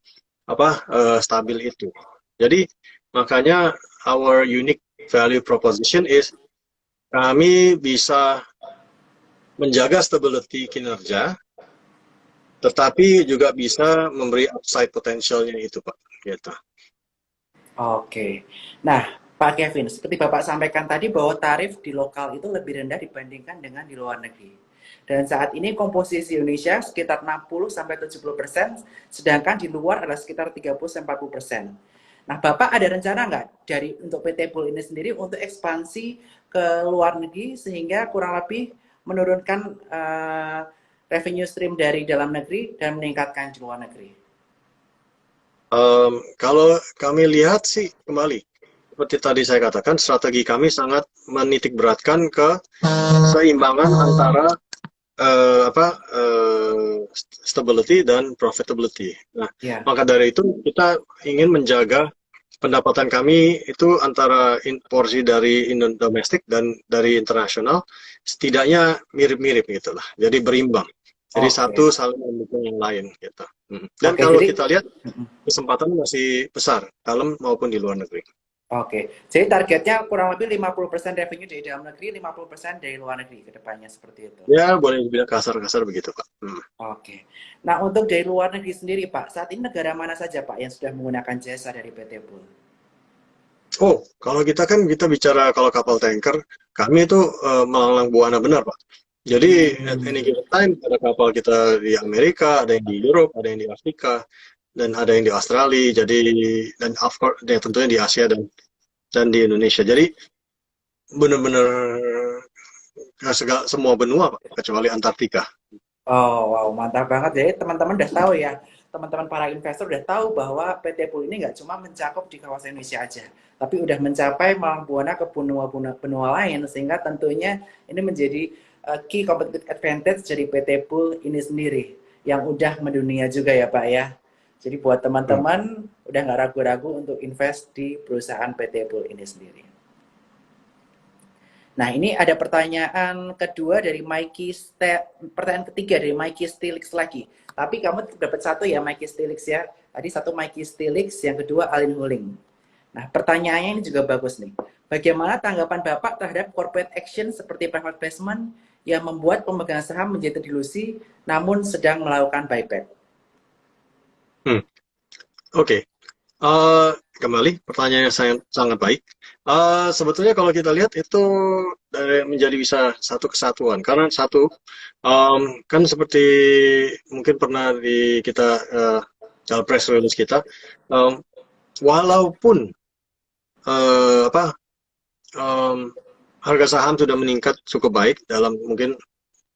stabil itu. Jadi makanya our unique value proposition is kami bisa menjaga stability kinerja, tetapi juga bisa memberi upside potensialnya itu, Pak. Gitu. Oke. Nah, Pak Kevin, seperti Bapak sampaikan tadi bahwa tarif di lokal itu lebih rendah dibandingkan dengan di luar negeri. Dan saat ini komposisi Indonesia sekitar 60-70%, sedangkan di luar adalah sekitar 30-40%. Nah, Bapak ada rencana nggak untuk PT Bull ini sendiri untuk ekspansi ke luar negeri sehingga kurang lebih menurunkan revenue stream dari dalam negeri dan meningkatkan di luar negeri? Kalau kami lihat sih kembali, seperti tadi saya katakan, strategi kami sangat menitik beratkan ke keseimbangan antara stability dan profitability. Nah, maka dari itu kita ingin menjaga pendapatan kami itu antara porsi dari domestik dan dari internasional setidaknya mirip-mirip gitulah. Jadi berimbang. Jadi satu saling mendukung yang lain gitu. Dan kalau kita lihat kesempatan masih besar dalam maupun di luar negeri. Oke, jadi targetnya kurang lebih 50% revenue dari dalam negeri, 50% dari luar negeri ke depannya seperti itu. Ya, boleh dibilang kasar-kasar begitu, Pak. Oke. Nah, untuk dari luar negeri sendiri, Pak, saat ini negara mana saja, Pak, yang sudah menggunakan jasa dari PT Bull? Oh, kalau kita bicara kalau kapal tanker, kami itu melanglang buana benar, Pak. Jadi at any Hmm. given time ada kapal kita di Amerika, ada yang di Europe, ada yang di Afrika, dan ada yang di Australia. Jadi dan of course dan tentunya di Asia dan di Indonesia. Jadi benar-benar segala semua benua Pak, kecuali Antartika. Oh, wow, mantap banget. Jadi teman-teman udah tahu ya, teman-teman para investor udah tahu bahwa PT PUL ini nggak cuma mencakup di kawasan Indonesia aja, tapi udah mencapai malang buana ke benua lain, sehingga tentunya ini menjadi key competitive advantage dari PT PUL ini sendiri, yang udah mendunia juga ya Pak ya. Jadi buat Hmm. teman-teman udah nggak ragu-ragu untuk invest di perusahaan PT PUL ini sendiri. Nah, ini ada pertanyaan kedua dari pertanyaan ketiga dari Mikey Stilix lagi. Tapi kamu dapat satu ya Mikey Stilix ya. Tadi satu Mikey Stilix, yang kedua Alin Huling. Nah, pertanyaannya ini juga bagus nih. Bagaimana tanggapan Bapak terhadap corporate action seperti private placement yang membuat pemegang saham menjadi dilusi namun sedang melakukan buyback? Hmm. Oke. Kembali pertanyaan yang sangat sangat baik. Sebetulnya kalau kita lihat itu dari menjadi bisa satu kesatuan karena satu kan seperti mungkin pernah di kita dalam press release kita, um, walaupun apa um, harga saham sudah meningkat cukup baik dalam mungkin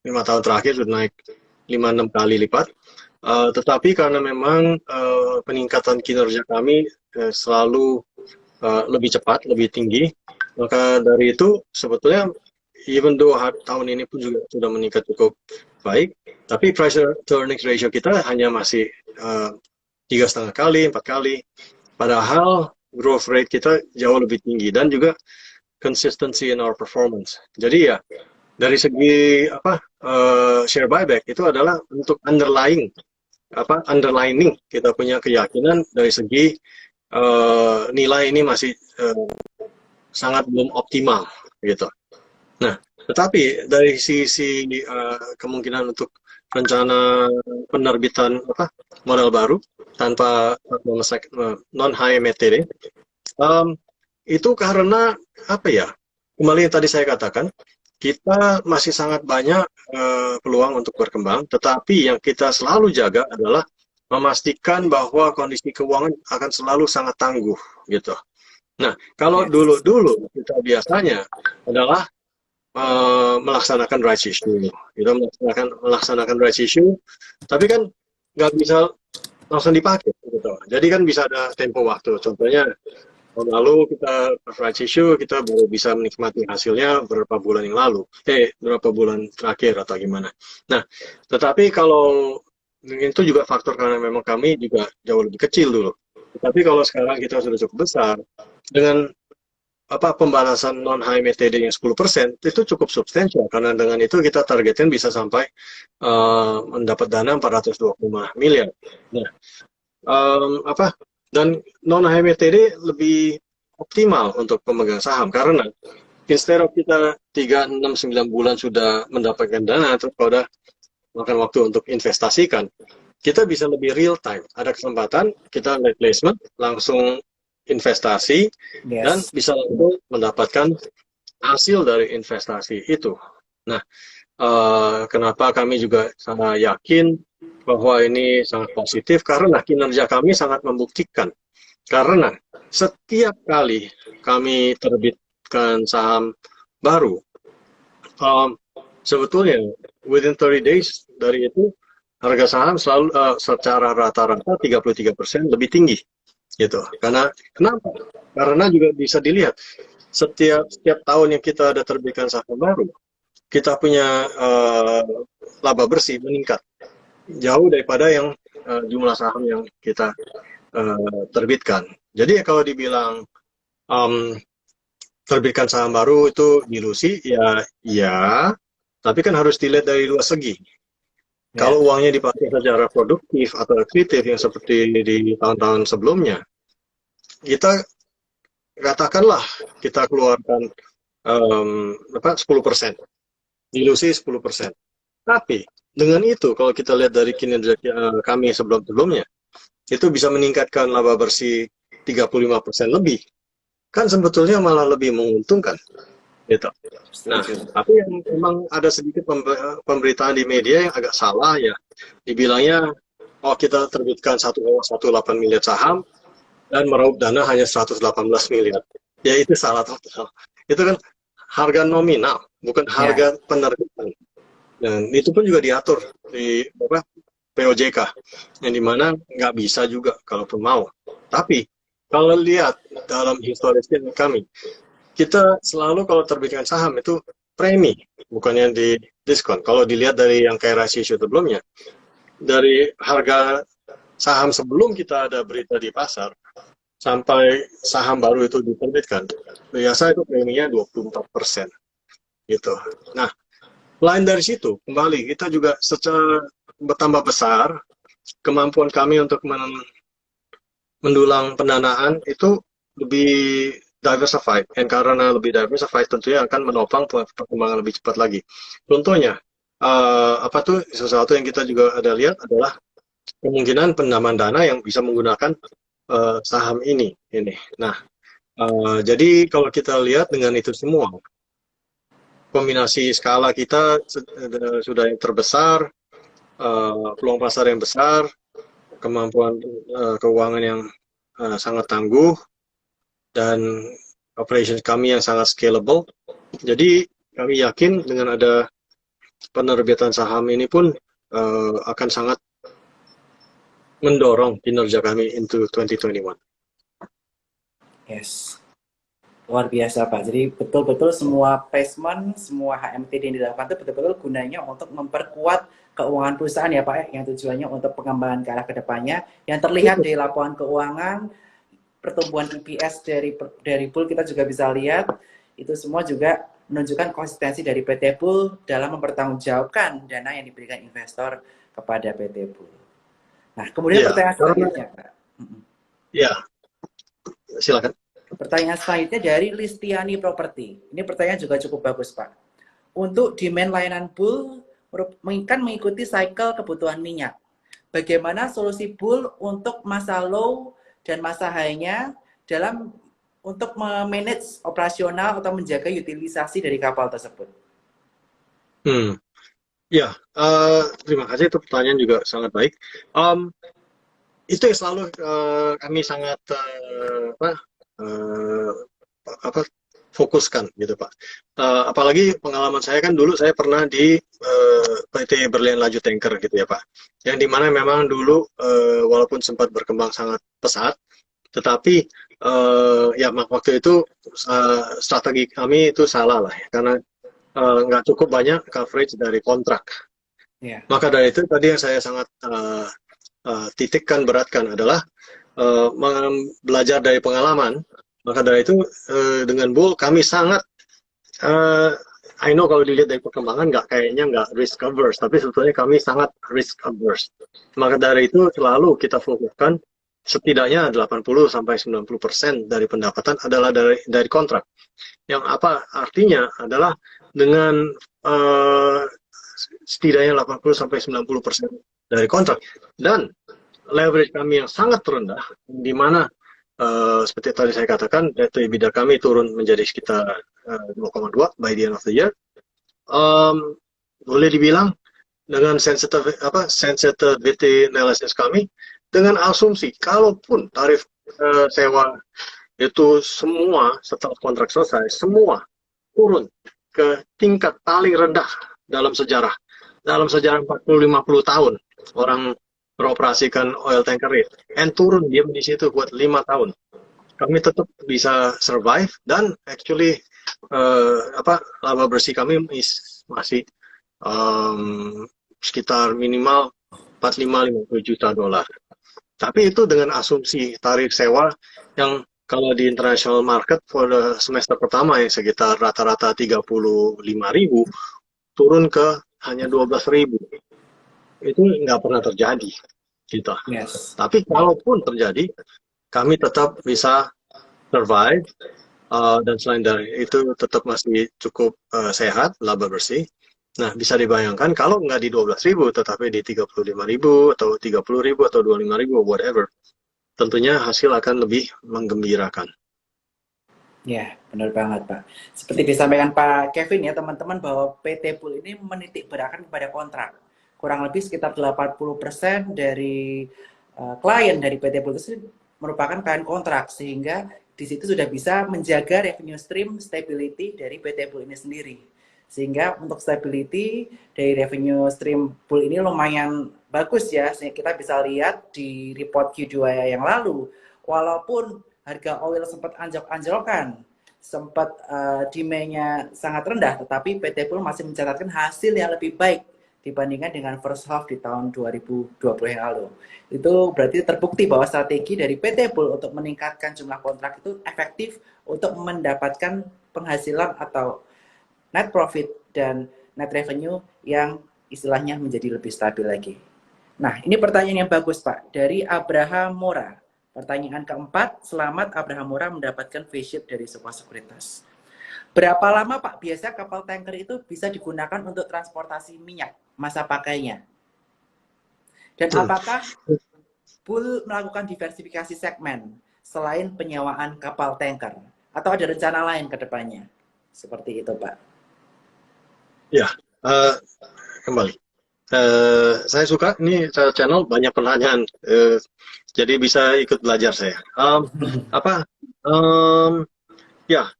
5 tahun terakhir sudah naik 5-6 kali lipat. Tetapi karena memang peningkatan kinerja kami selalu lebih cepat, lebih tinggi, maka dari itu sebetulnya even though tahun ini pun juga sudah meningkat cukup baik, tapi price to earnings ratio kita hanya masih 3,5 kali, 4 kali, padahal growth rate kita jauh lebih tinggi dan juga consistency in our performance. Jadi ya dari segi apa share buyback itu adalah untuk underlining kita punya keyakinan dari segi nilai ini masih sangat belum optimal gitu. Nah, tetapi dari sisi kemungkinan untuk rencana penerbitan modal baru tanpa non high MTD, um, itu karena apa ya? Kembali yang tadi saya katakan, kita masih sangat banyak peluang untuk berkembang, tetapi yang kita selalu jaga adalah memastikan bahwa kondisi keuangan akan selalu sangat tangguh gitu. Nah, kalau Yes. dulu-dulu kita biasanya adalah melaksanakan rights issue, gitu, melaksanakan rights issue, tapi kan nggak bisa langsung dipakai, gitu. Jadi kan bisa ada tempo waktu. Contohnya tahun lalu kita rights issue, kita baru bisa menikmati hasilnya beberapa bulan yang lalu, beberapa bulan terakhir atau gimana. Nah, tetapi kalau itu juga faktor karena memang kami juga jauh lebih kecil dulu. Tetapi kalau sekarang kita sudah cukup besar, dengan pembalasan non high MTD yang 10% itu cukup substansial karena dengan itu kita targetkan bisa sampai mendapat dana 425 miliar. Nah, apa dan non high MTD lebih optimal untuk pemegang saham karena instead of kita 3, 6, 9 bulan sudah mendapatkan dana terus kalau udah makan waktu untuk investasikan, kita bisa lebih real time. Ada kesempatan kita late placement langsung investasi dan Yes. bisa langsung mendapatkan hasil dari investasi itu. Nah, kenapa kami juga sangat yakin bahwa ini sangat positif karena kinerja kami sangat membuktikan. Karena setiap kali kami terbitkan saham baru, um, sebetulnya within 30 days dari itu harga saham selalu secara rata-rata 33% lebih tinggi gitu. Karena kenapa? Karena juga bisa dilihat setiap tahun yang kita ada terbitkan saham baru, kita punya laba bersih meningkat jauh daripada yang jumlah saham yang kita terbitkan. Jadi kalau dibilang um, terbitkan saham baru itu dilusi, ya, tapi kan harus dilihat dari dua segi. Ya. Kalau uangnya dipakai secara produktif atau efektif yang seperti di tahun-tahun sebelumnya, kita katakanlah kita keluarkan 10%, dilusi 10%. Tapi dengan itu kalau kita lihat dari kinerja kami sebelum-sebelumnya, itu bisa meningkatkan laba bersih 35% lebih. Kan sebetulnya malah lebih menguntungkan, gitu. Nah, Setuju. tapi yang memang ada sedikit pemberitaan di media yang agak salah ya, dibilangnya oh kita terbitkan 1,18 miliar saham dan meraup dana hanya 118 miliar. Ya itu salah total. Itu kan harga nominal, bukan Ya, harga penerbitan. Dan itu pun juga diatur di apa, POJK, yang dimana nggak bisa juga kalaupun mau. Tapi kalau lihat dalam historisnya kami, kita selalu kalau terbitkan saham itu premi, bukannya di diskon. Kalau dilihat dari yang kayak ratio sebelumnya, dari harga saham sebelum kita ada berita di pasar, sampai saham baru itu diterbitkan, biasa itu preminya 24% gitu. Nah, lain dari situ, kembali kita juga secara bertambah besar, kemampuan kami untuk mendulang pendanaan itu lebih diversified, dan karena lebih diversified tentunya akan menopang perkembangan lebih cepat lagi. Contohnya, apa tuh sesuatu yang kita juga ada lihat adalah kemungkinan penambahan dana yang bisa menggunakan saham ini. Nah, jadi kalau kita lihat dengan itu semua, kombinasi skala kita sudah yang terbesar, peluang pasar yang besar, kemampuan keuangan yang sangat tangguh, dan operations kami yang sangat scalable. Jadi kami yakin dengan ada penerbitan saham ini pun akan sangat mendorong kinerja kami into 2021. yes. Luar biasa Pak. Jadi betul-betul semua placement, semua HMTD yang dilakukan itu betul-betul gunanya untuk memperkuat keuangan perusahaan ya Pak, yang tujuannya untuk pengembangan ke arah kedepannya. Yang terlihat dari laporan keuangan, pertumbuhan EPS dari Bull kita juga bisa lihat, itu semua juga menunjukkan konsistensi dari PT Bull dalam mempertanggungjawabkan dana yang diberikan investor kepada PT Bull. Nah, kemudian Iya, pertanyaan karena selanjutnya Pak. ya silakan. Pertanyaan selanjutnya dari Listiani Property. Ini pertanyaan juga cukup bagus, Pak. Untuk demand layanan Bull kan mengikuti cycle kebutuhan minyak. Bagaimana solusi Bull untuk masa low dan masa high-nya dalam untuk memanage operasional atau menjaga utilisasi dari kapal tersebut? Ya, terima kasih, itu pertanyaan juga sangat baik. Itu yang selalu kami sangat uh, apa fokuskan gitu Pak. Apalagi pengalaman saya kan dulu saya pernah di PT Berlian Laju Tanker gitu ya Pak. Yang dimana memang dulu walaupun sempat berkembang sangat pesat, tetapi ya waktu itu strategi kami itu salah lah ya, karena nggak cukup banyak coverage dari kontrak. Ya. Maka dari itu tadi yang saya sangat titikkan beratkan adalah belajar dari pengalaman. Maka dari itu dengan Bull kami sangat I know kalau dilihat dari perkembangan kayaknya nggak risk averse, tapi sebetulnya kami sangat risk averse. Maka dari itu selalu kita fokuskan setidaknya 80-90% dari pendapatan adalah dari kontrak. Yang apa artinya adalah dengan setidaknya 80-90% dari kontrak, dan leverage kami yang sangat rendah, di mana seperti tadi saya katakan, debt to EBITDA kami turun menjadi sekitar 2,2 by the end of the year. Boleh dibilang dengan sensitivity analysis kami, dengan asumsi kalaupun tarif sewa itu semua setelah kontrak selesai, semua turun ke tingkat paling rendah dalam sejarah. Dalam sejarah 40-50 tahun orang beroperasikan oil tanker rate, and turun diam di situ buat 5 tahun. Kami tetap bisa survive, dan actually laba bersih kami masih sekitar minimal 45-50 juta dolar. Tapi itu dengan asumsi tarif sewa yang kalau di international market for the semester pertama yang sekitar rata-rata 35.000 turun ke hanya 12.000. Itu nggak pernah terjadi gitu. Yes. Tapi kalaupun terjadi, kami tetap bisa survive, dan selain dari itu tetap masih cukup sehat, laba bersih. Nah, bisa dibayangkan kalau nggak di 12.000, tetapi di 35.000 atau 30.000 atau 25.000, whatever, tentunya hasil akan lebih menggembirakan. Ya, benar banget, Pak. Seperti disampaikan Pak Kevin ya, teman-teman, bahwa PT Pool ini menitik beratkan kepada kontrak. Kurang lebih sekitar 80% dari klien dari PT Pool itu merupakan klien kontrak, sehingga di situ sudah bisa menjaga revenue stream stability dari PT Pool ini sendiri. Sehingga untuk stability dari revenue stream Pool ini lumayan bagus ya, sehingga kita bisa lihat di report Q2 yang lalu, walaupun harga oil sempat anjlok-anjlokan, sempat demand-nya sangat rendah, tetapi PT Pool masih mencatatkan hasil yang lebih baik dibandingkan dengan first half di tahun 2020 yang lalu. Itu berarti terbukti bahwa strategi dari PT Pool untuk meningkatkan jumlah kontrak itu efektif untuk mendapatkan penghasilan atau net profit dan net revenue yang istilahnya menjadi lebih stabil lagi. Nah, ini pertanyaan yang bagus, Pak. Dari Abraham Mora. Pertanyaan keempat, selamat Abraham Mora mendapatkan face dari sebuah sekuritas. Berapa lama, Pak, biasa kapal tanker itu bisa digunakan untuk transportasi minyak masa pakainya? Dan apakah Pool melakukan diversifikasi segmen selain penyewaan kapal tanker? Atau ada rencana lain ke depannya? Seperti itu, Pak. Ya, kembali. Saya suka ini channel banyak pertanyaan, jadi bisa ikut belajar saya. Apa? em, ya,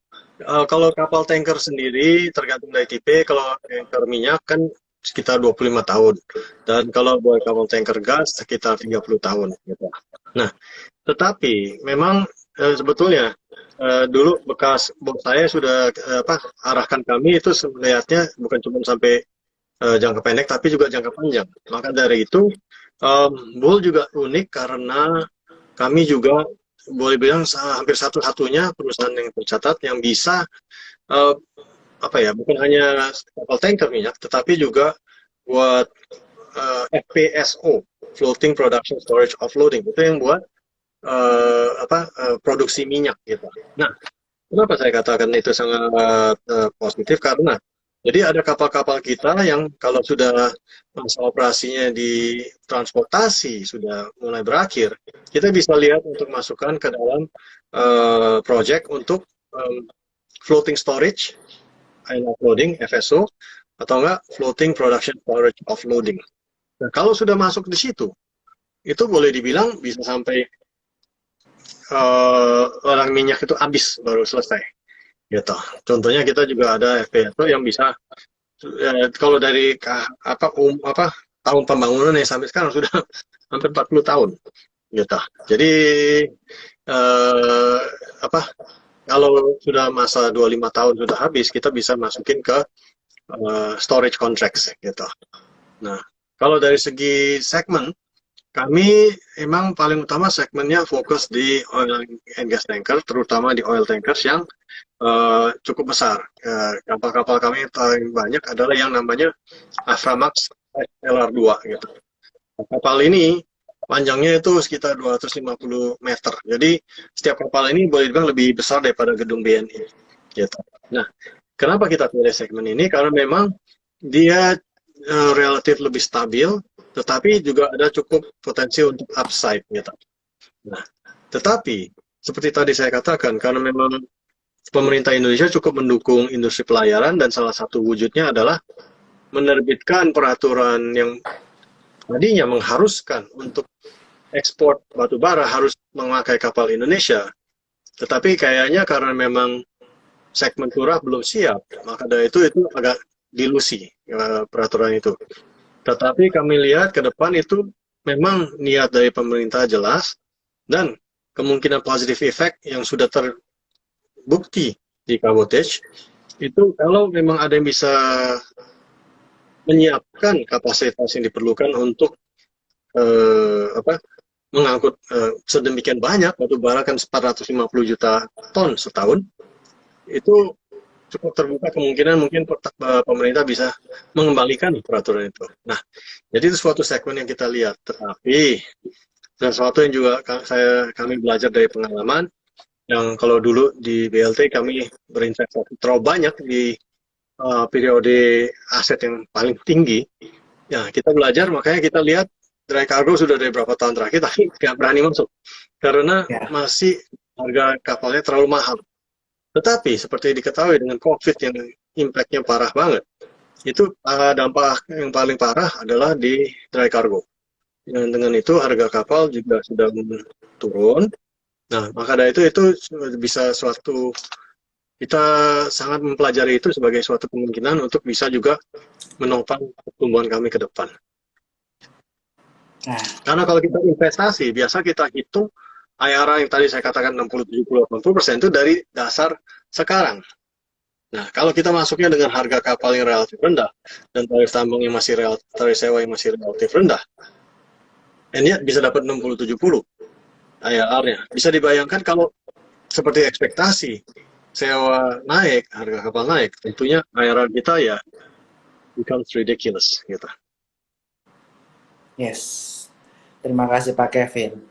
kalau kapal tanker sendiri tergantung dari tipe. Kalau tanker minyak kan sekitar 25 tahun, dan kalau buat kapal tanker gas sekitar 30 tahun. Gitu. Nah, tetapi memang sebetulnya dulu bekas bos saya sudah arahkan kami itu melihatnya bukan cuma sampai jangka pendek tapi juga jangka panjang. Maka dari itu Bull juga unik karena kami juga boleh bilang hampir satu-satunya perusahaan yang tercatat yang bisa uh, bukan hanya kapal tanker minyak tetapi juga buat FPSO, Floating Production Storage Offloading, itu yang buat produksi minyak gitu. Nah, kenapa saya katakan itu sangat positif? Karena jadi ada kapal-kapal kita yang kalau sudah masa operasinya di transportasi sudah mulai berakhir, kita bisa lihat untuk masukkan ke dalam project untuk floating storage and offloading (FSO) atau enggak floating production storage offloading. Nah, kalau sudah masuk di situ, itu boleh dibilang bisa sampai orang minyak itu habis baru selesai. Gitu. Contohnya kita juga ada FPSO yang bisa kalau dari tahun pembangunan yang sampai sekarang sudah hampir 40 tahun. Gitu. Jadi eh, apa kalau sudah masa 25 tahun sudah habis, kita bisa masukin ke storage contracts gitu. Nah, kalau dari segi segmen, kami emang paling utama segmennya fokus di oil and gas tanker, terutama di oil tankers yang cukup besar. Kapal-kapal kami yang paling banyak adalah yang namanya Aframax LR2 gitu. Kapal ini panjangnya itu sekitar 250 meter. Jadi setiap kapal ini boleh dibilang lebih besar daripada gedung BNI. Gitu. Nah, kenapa kita pilih segmen ini? Karena memang dia relatif lebih stabil, tetapi juga ada cukup potensi untuk upside gitu. Nah, tetapi seperti tadi saya katakan, karena memang pemerintah Indonesia cukup mendukung industri pelayaran dan salah satu wujudnya adalah menerbitkan peraturan yang tadinya mengharuskan untuk ekspor batu bara harus memakai kapal Indonesia. Tetapi kayaknya karena memang segmen curah belum siap, maka dari itu agak dilusi peraturan itu. Tetapi kami lihat ke depan itu memang niat dari pemerintah jelas dan kemungkinan positive effect yang sudah terbukti di Cabotage itu kalau memang ada yang bisa menyiapkan kapasitas yang diperlukan untuk mengangkut sedemikian banyak batu bara kan 450 juta ton setahun, itu cukup terbuka kemungkinan mungkin pemerintah bisa mengembalikan peraturan itu. Nah, jadi itu suatu segmen yang kita lihat. Tetapi sesuatu yang juga kami belajar dari pengalaman, yang kalau dulu di BLT kami berinvestasi terlalu banyak di periode aset yang paling tinggi, ya kita belajar, makanya kita lihat dry cargo sudah dari beberapa tahun terakhir, tapi nggak berani masuk karena Ya. masih harga kapalnya terlalu mahal. Tetapi seperti diketahui dengan COVID yang impact-nya parah banget, itu dampak yang paling parah adalah di dry cargo. Dan dengan itu harga kapal juga sudah turun. Nah, maka dari itu bisa suatu kita sangat mempelajari itu sebagai suatu kemungkinan untuk bisa juga menopang pertumbuhan kami ke depan. Nah, Karena kalau kita investasi, biasa kita hitung IRR yang tadi saya katakan 60, 70, 80% itu dari dasar sekarang. Nah, kalau kita masuknya dengan harga kapal yang relatif rendah dan tarif tambang yang masih relatif, tarif sewa yang masih relatif rendah, ya bisa dapat 60-70 IRR-nya. Bisa dibayangkan kalau seperti ekspektasi, sewa naik, harga kapal naik, tentunya IRR kita ya becomes ridiculous gitu. yes. Terima kasih Pak Kevin.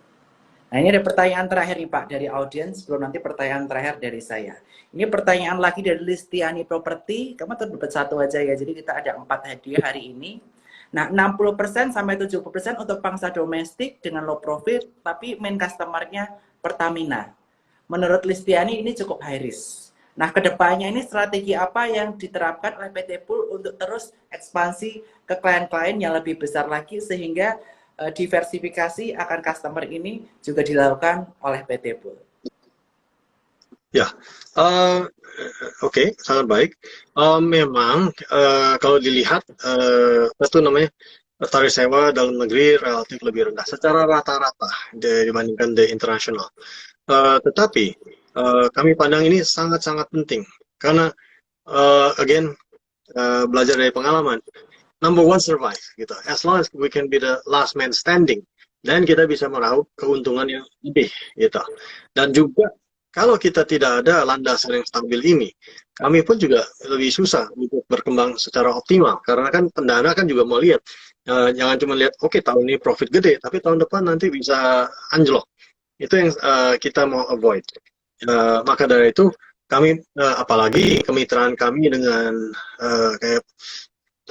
Nah, ini ada pertanyaan terakhir nih Pak dari audiens, sebelum nanti pertanyaan terakhir dari saya. Ini pertanyaan lagi dari Listiani Property, kamu terdapat satu aja ya, jadi kita ada 4 hadiah hari ini. Nah, 60% sampai 70% untuk pangsa domestik dengan low profit, tapi main customer-nya Pertamina. Menurut Listiani ini cukup high risk. Nah, kedepannya ini strategi apa yang diterapkan oleh PT Pool untuk terus ekspansi ke klien-klien yang lebih besar lagi sehingga diversifikasi akan customer ini juga dilakukan oleh PT Pool. Ya, oke, sangat baik. Memang kalau dilihat apa itu namanya tarif sewa dalam negeri relatif lebih rendah secara rata-rata dibandingkan di internasional. Tetapi kami pandang ini sangat-sangat penting karena again belajar dari pengalaman. Number one survive gitu. As long as we can be the last man standing, dan kita bisa meraup keuntungan yang lebih gitu. Dan juga kalau kita tidak ada landasan yang stabil ini, kami pun juga lebih susah untuk berkembang secara optimal. Karena kan pendana kan juga mau lihat, jangan cuma lihat, oke, tahun ini profit gede, tapi tahun depan nanti bisa anjlok. Itu yang kita mau avoid. Maka dari itu kami apalagi kemitraan kami dengan kayak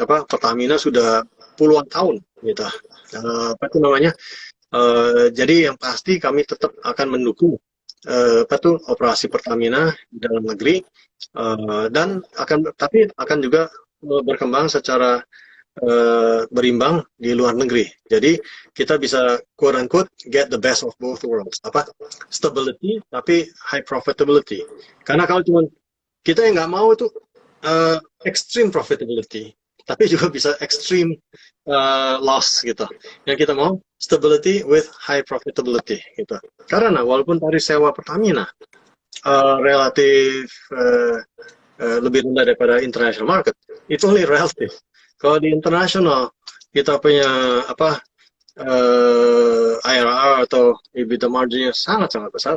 apa Pertamina sudah puluhan tahun gitu. Apa itu namanya? Jadi yang pasti kami tetap akan mendukung apa tuh operasi Pertamina di dalam negeri dan tapi akan juga berkembang secara berimbang di luar negeri. Jadi kita bisa quote unquote get the best of both worlds. Apa stability tapi high profitability. Karena kalau cuma kita yang nggak mau itu extreme profitability, tapi juga bisa extreme loss gitu. Yang kita mau stability with high profitability gitu. Karena walaupun tarif sewa Pertamina relatif lebih rendah daripada international market, itu only relatif. Kalau di internasional kita punya apa IRR atau EBITDA marginnya sangat-sangat besar,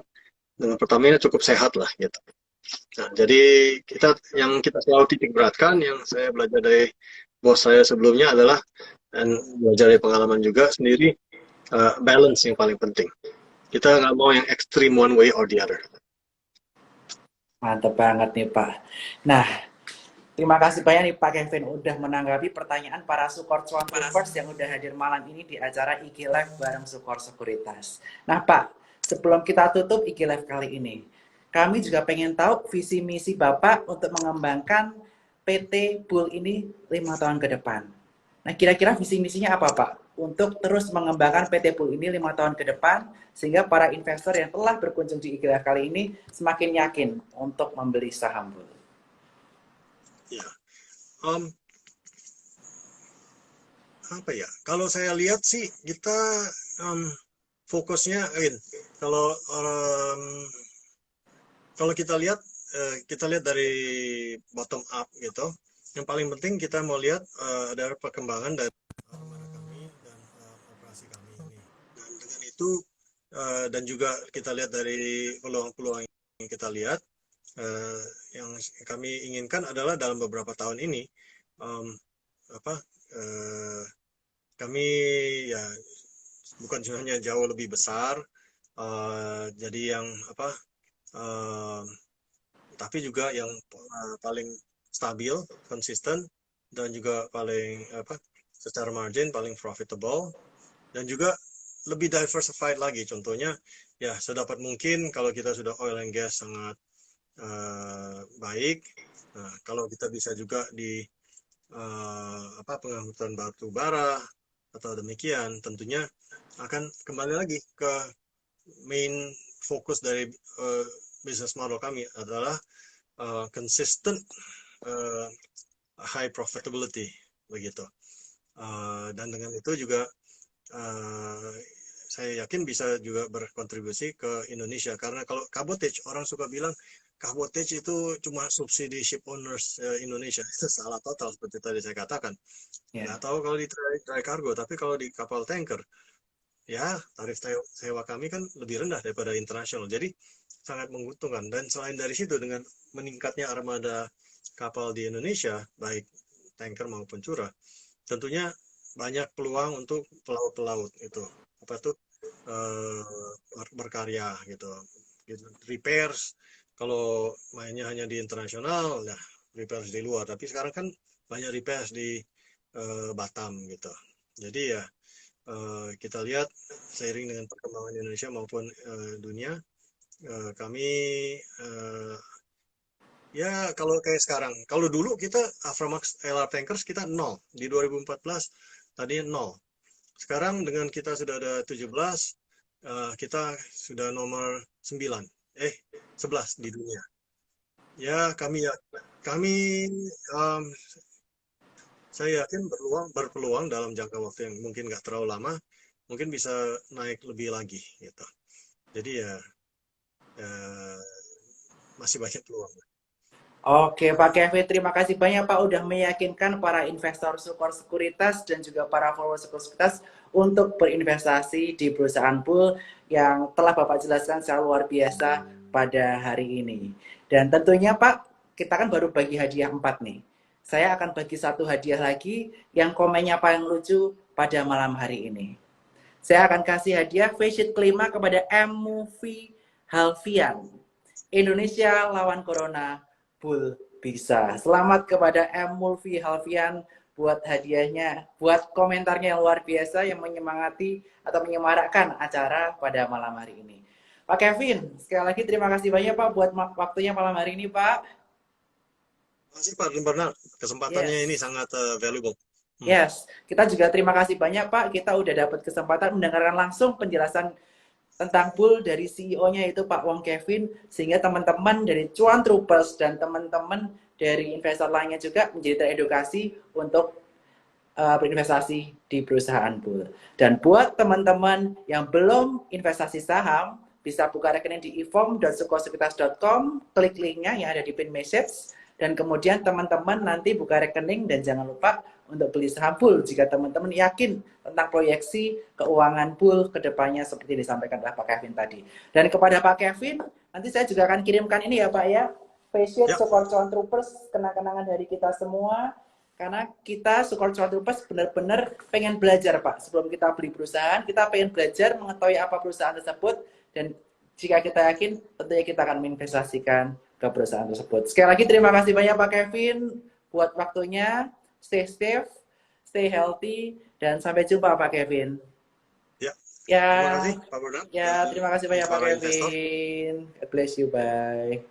dengan Pertamina cukup sehat lah gitu. Nah, jadi yang kita selalu titik beratkan, yang saya belajar dari bos saya sebelumnya adalah, dan belajar dari pengalaman juga sendiri, balance yang paling penting. Kita nggak mau yang extreme one way or the other. Mantap banget nih Pak. Nah, terima kasih banyak nih Pak Kevin udah menanggapi pertanyaan para support Swantovers yang udah hadir malam ini di acara IG Live bareng Sukor Sekuritas. Nah Pak, sebelum kita tutup IG Live kali ini, kami juga pengen tahu visi misi Bapak untuk mengembangkan PT Pool ini 5 tahun ke depan. Nah, kira-kira visi misinya apa Pak? Untuk terus mengembangkan PT Pool ini 5 tahun ke depan, sehingga para investor yang telah berkunjung di IG Live kali ini semakin yakin untuk membeli saham Pool. Ya, apa ya? Kalau saya lihat sih kita fokusnya, kalau kalau kita lihat dari bottom up gitu. Yang paling penting kita mau lihat ada perkembangan dari kami dan operasi kami ini. Dan dengan itu dan juga kita lihat dari peluang-peluang yang kita lihat, yang kami inginkan adalah dalam beberapa tahun ini kami ya bukan hanya jauh lebih besar, jadi yang tapi juga yang paling stabil, konsisten, dan juga paling secara margin paling profitable, dan juga lebih diversified lagi. Contohnya ya sedapat mungkin kalau kita sudah oil and gas sangat baik. Nah, kalau kita bisa juga di pengangkutan batu bara atau demikian, tentunya akan kembali lagi ke main fokus dari business model kami adalah consistent uh, high profitability begitu. Dan dengan itu juga saya yakin bisa juga berkontribusi ke Indonesia, karena kalau cabotage, orang suka bilang cabotage itu cuma subsidi ship owners Indonesia. Itu salah total seperti tadi saya katakan. Nggak tahu kalau di dry cargo, tapi kalau di kapal tanker, ya tarif sewa kami kan lebih rendah daripada internasional. Jadi sangat menguntungkan. Dan selain dari situ, dengan meningkatnya armada kapal di Indonesia, baik tanker maupun curah, tentunya banyak peluang untuk pelaut-pelaut itu apa tuh berkarya gitu. Repairs, kalau mainnya hanya di internasional, nah repairs di luar. Tapi sekarang kan banyak repairs di Batam gitu. Jadi ya kita lihat seiring dengan perkembangan Indonesia maupun dunia, kami ya kalau kayak sekarang, kalau dulu kita Aframax LR Tankers kita nol, di 2014 tadinya nol. Sekarang dengan kita sudah ada 17, kita sudah nomor 9, 11 di dunia. Ya kami saya yakin berpeluang dalam jangka waktu yang mungkin nggak terlalu lama, mungkin bisa naik lebih lagi gitu. Jadi ya masih banyak peluang. Oke, Pak Kevin, terima kasih banyak Pak udah meyakinkan para investor Sukor Sekuritas dan juga para follower Sukor Sekuritas untuk berinvestasi di perusahaan pool yang telah Bapak jelaskan secara luar biasa pada hari ini. Dan tentunya Pak, kita kan baru bagi hadiah 4 nih. Saya akan bagi satu hadiah lagi yang komennya paling lucu pada malam hari ini. Saya akan kasih hadiah face sheet kelima kepada M-Movie Halvian. Indonesia lawan Corona, Bull bisa. Selamat kepada M. Mulfi Halvian buat hadiahnya, buat komentarnya yang luar biasa yang menyemangati atau menyemarakkan acara pada malam hari ini. Pak Kevin, sekali lagi terima kasih banyak Pak buat waktunya malam hari ini Pak. Terima kasih Pak Bernard, kesempatannya ini Yes. sangat valuable. Yes, kita juga terima kasih banyak Pak. Kita udah dapat kesempatan mendengarkan langsung penjelasan tentang pool dari CEO-nya itu Pak Wong Kevin, sehingga teman-teman dari Cuan Troopers dan teman-teman dari investor lainnya juga menjadi teredukasi untuk berinvestasi di perusahaan pool. Dan buat teman-teman yang belum investasi saham, bisa buka rekening di ifom.sukosekuritas.com, klik linknya yang ada di pin message, dan kemudian teman-teman nanti buka rekening dan jangan lupa untuk beli saham pool jika teman-teman yakin tentang proyeksi keuangan pool ke depannya seperti disampaikan oleh Pak Kevin tadi. Dan kepada Pak Kevin, nanti saya juga akan kirimkan ini ya Pak ya, face Ya, Sukor Cuan Troopers, kenang-kenangan dari kita semua. Karena kita Sukor Cuan Troopers benar-benar pengen belajar Pak. Sebelum kita beli perusahaan, kita pengen belajar mengetahui apa perusahaan tersebut. Dan jika kita yakin, tentunya kita akan menginvestasikan ke perusahaan tersebut. Sekali lagi terima kasih banyak Pak Kevin buat waktunya. Stay safe, stay healthy, dan sampai jumpa Pak Kevin. ya. Ya, Terima kasih Pak Bernard ya dan terima kasih banyak Pak para investor. Kevin. God bless you, bye.